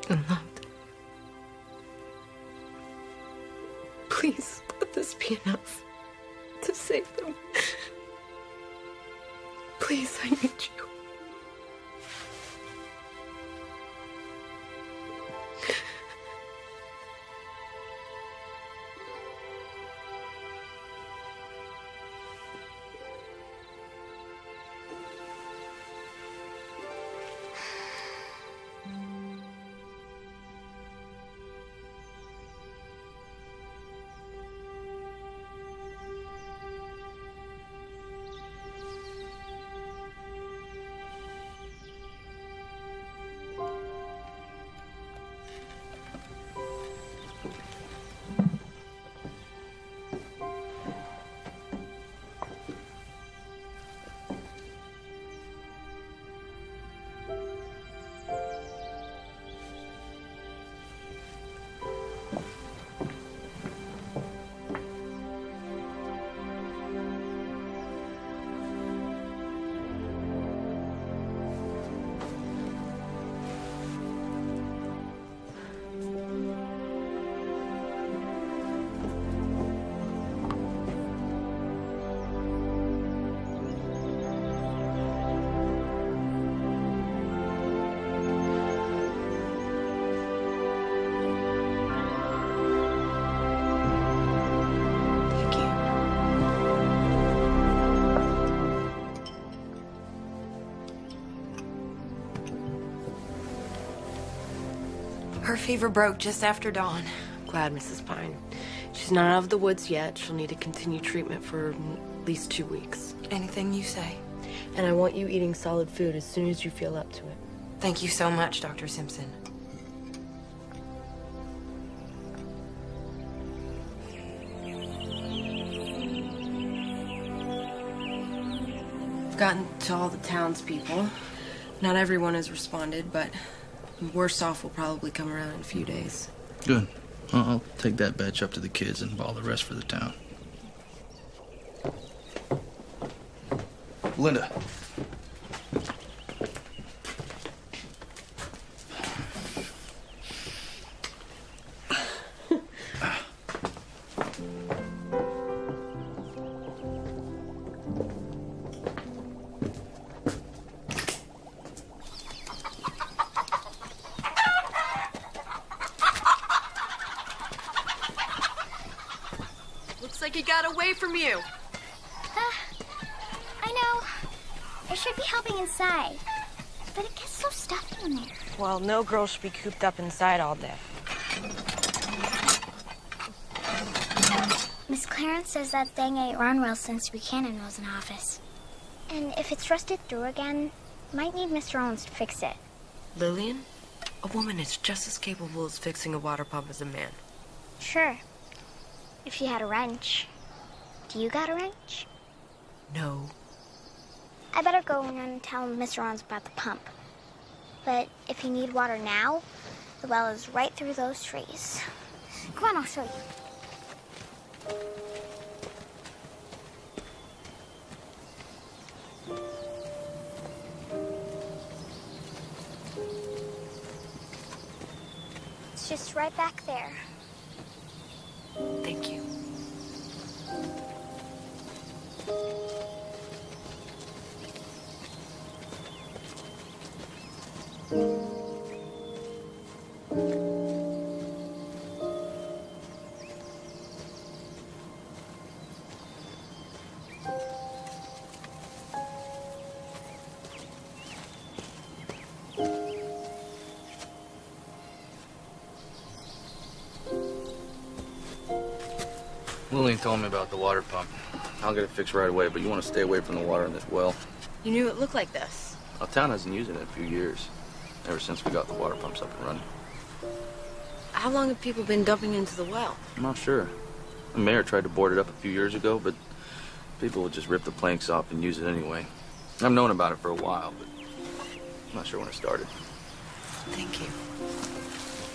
and loved. Please let this be enough to save them. Please, I need you. Her fever broke just after dawn. I'm glad, Mrs. Pine. She's not out of the woods yet. She'll need to continue treatment for at least 2 weeks. Anything you say. And I want you eating solid food as soon as you feel up to it. Thank you so much, Dr. Simpson. I've gotten to all the townspeople. Not everyone has responded, but the worst off will probably come around in a few days. Good. I'll take that batch up to the kids and ball the rest for the town. Linda. Looks like he got away from you. I know. I should be helping inside. But it gets so stuffy in there. Well, no girl should be cooped up inside all day. Miss Clarence says that thing ain't run well since Buchanan was in office. And if it's rusted through again, might need Mr. Owens to fix it. Lillian? A woman is just as capable as fixing a water pump as a man. Sure. If she had a wrench. Do you got a wrench? No. I better go and tell Mr. Owens about the pump. But if you need water now, the well is right through those trees. Come on, I'll show you. It's just right back there. Thank you. Lillian told me about the water pump. I'll get it fixed right away, but you want to stay away from the water in this well. You knew it looked like this. Our town hasn't used it in a few years, ever since we got the water pumps up and running. How long have people been dumping into the well? I'm not sure. The mayor tried to board it up a few years ago, but people would just rip the planks off and use it anyway. I've known about it for a while, but I'm not sure when it started. Thank you.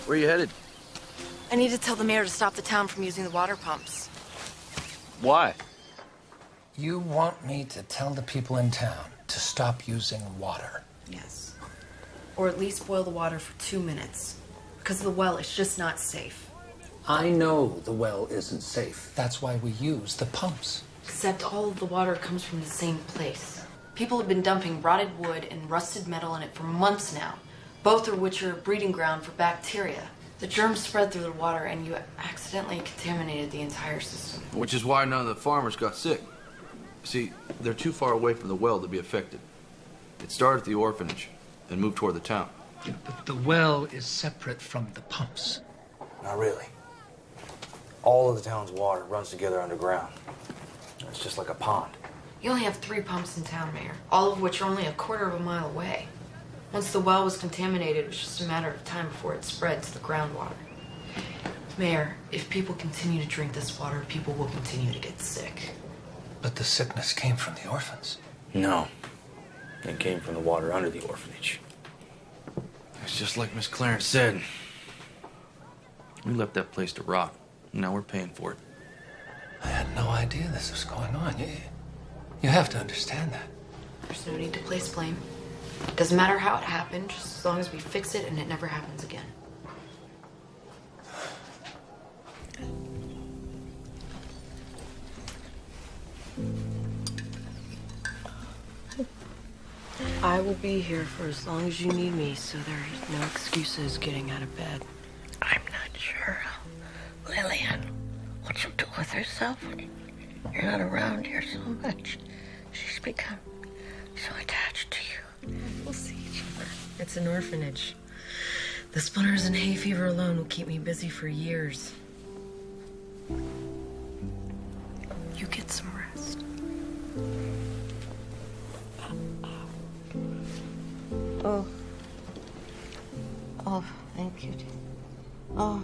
Where are you headed? I need to tell the mayor to stop the town from using the water pumps. Why? You want me to tell the people in town to stop using water? Yes. Or at least boil the water for 2 minutes. Because the well is just not safe. I know the well isn't safe. That's why we use the pumps. Except all of the water comes from the same place. People have been dumping rotted wood and rusted metal in it for months now, both of which are a breeding ground for bacteria. The germs spread through the water and you accidentally contaminated the entire system. Which is why none of the farmers got sick. See, they're too far away from the well to be affected. It started at the orphanage, then moved toward the town. But the well is separate from the pumps. Not really. All of the town's water runs together underground. It's just like a pond. You only have 3 pumps in town, Mayor, all of which are only a quarter of a mile away. Once the well was contaminated, it was just a matter of time before it spread to the groundwater. Mayor, if people continue to drink this water, people will continue to get sick. But the sickness came from the orphans. No. It came from the water under the orphanage. It's just like Miss Clarence said. We left that place to rot. Now we're paying for it. I had no idea this was going on. You have to understand that. There's no need to place blame. Doesn't matter how it happened, just as long as we fix it and it never happens again. I will be here for as long as you need me, so there's no excuses getting out of bed. I'm not sure Lillian what she'll do with herself when you're not around here so much. She's become so attached to you. We'll see each other. It's an orphanage. The splinters and hay fever alone will keep me busy for years. You get some rest. Oh, thank you. Oh.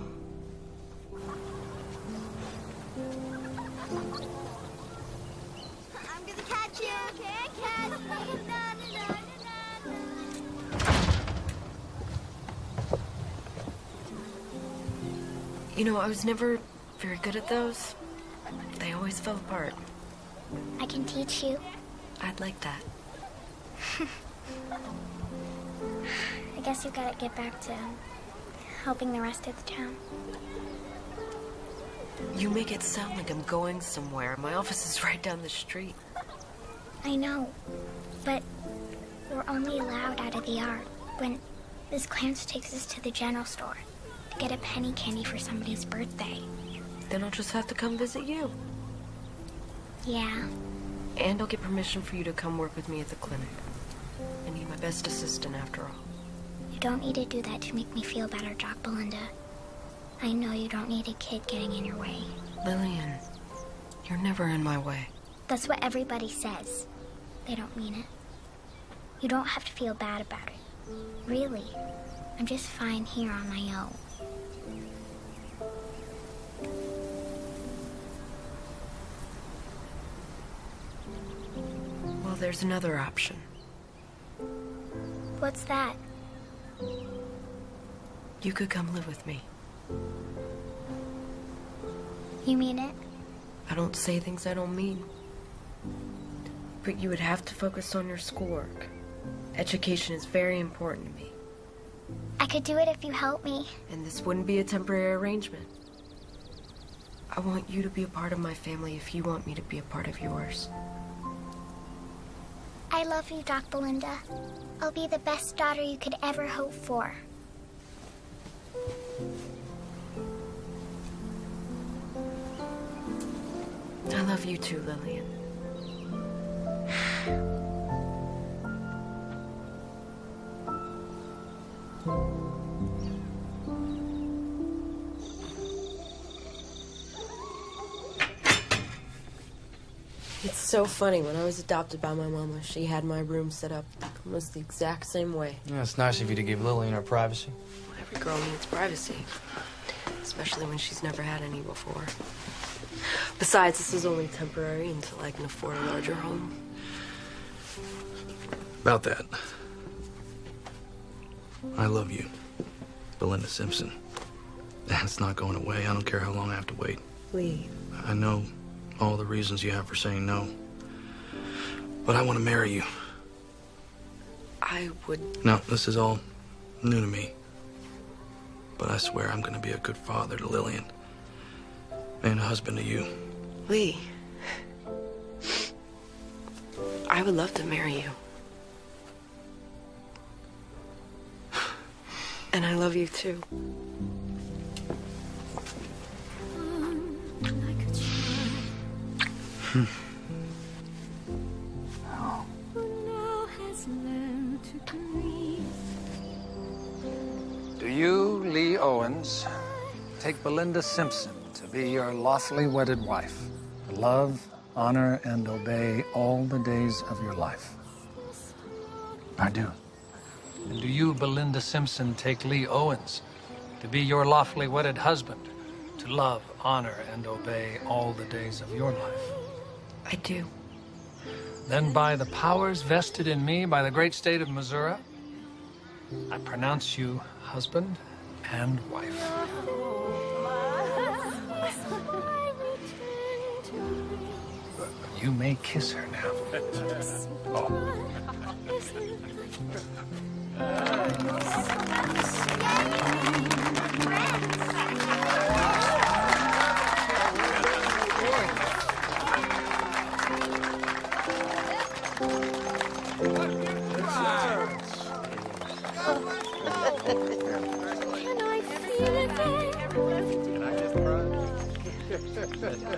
I'm gonna catch you. Can't catch me. Na, na, na, na, na. You know, I was never very good at those. They always fell apart. I can teach you. I'd like that. I guess you gotta get back to helping the rest of the town. You make it sound like I'm going somewhere. My office is right down the street. I know, but we're only allowed out of the yard when Miss Clarence takes us to the general store to get a penny candy for somebody's birthday. Then I'll just have to come visit you. Yeah. And I'll get permission for you to come work with me at the clinic. best assistant after all. You don't need to do that to make me feel better, Doc Belinda. I know you don't need a kid getting in your way. Lillian, you're never in my way. That's what everybody says. They don't mean it. You don't have to feel bad about it. Really. I'm just fine here on my own. Well, there's another option. What's that? You could come live with me. You mean it? I don't say things I don't mean. But you would have to focus on your schoolwork. Education is very important to me. I could do it if you help me. And this wouldn't be a temporary arrangement. I want you to be a part of my family if you want me to be a part of yours. I love you, Doc Belinda. I'll be the best daughter you could ever hope for. I love you too, Lillian. It's so funny. When I was adopted by my mama, she had my room set up almost the exact same way. Yeah, it's nice of you to give Lillian her privacy. Every girl needs privacy, especially when she's never had any before. Besides, this is only temporary until I can afford a larger home. About that, I love you, Belinda Simpson. That's not going away. I don't care how long I have to wait. Lee. I know all the reasons you have for saying no, but I want to marry you. I would... No, this is all new to me, but I swear I'm going to be a good father to Lillian and a husband to you. Lee. I would love to marry you. And I love you too. Do you, Lee Owens, take Belinda Simpson to be your lawfully wedded wife, to love, honor, and obey all the days of your life? I do. And do you, Belinda Simpson, take Lee Owens to be your lawfully wedded husband, to love, honor, and obey all the days of your life? I do. Then by the powers vested in me by the great state of Missouri, I pronounce you husband and wife. You may kiss her now. Oh.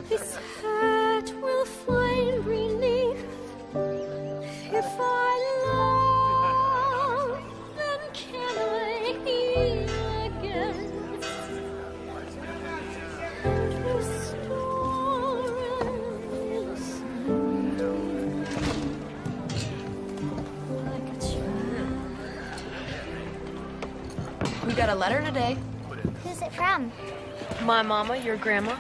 This hurt will find relief if I love, then can I heal again and restore like a child. We got a letter today. Who's it from? My mama, your grandma.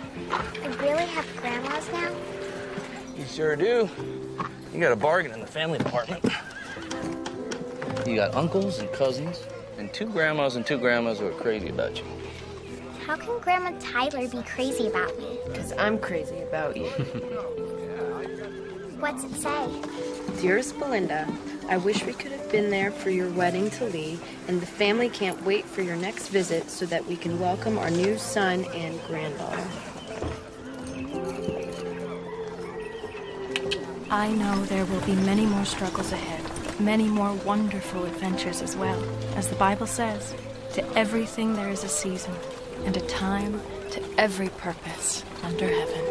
We really have grandmas now? You sure do. You got a bargain in the family department. You got uncles and cousins, and two grandmas who are crazy about you. How can Grandma Tyler be crazy about me? Because I'm crazy about you. What's it say? Dearest Belinda, I wish we could have been there for your wedding to Lee, and the family can't wait for your next visit so that we can welcome our new son and granddaughter. I know there will be many more struggles ahead, many more wonderful adventures as well. As the Bible says, to everything there is a season, and a time to every purpose under heaven.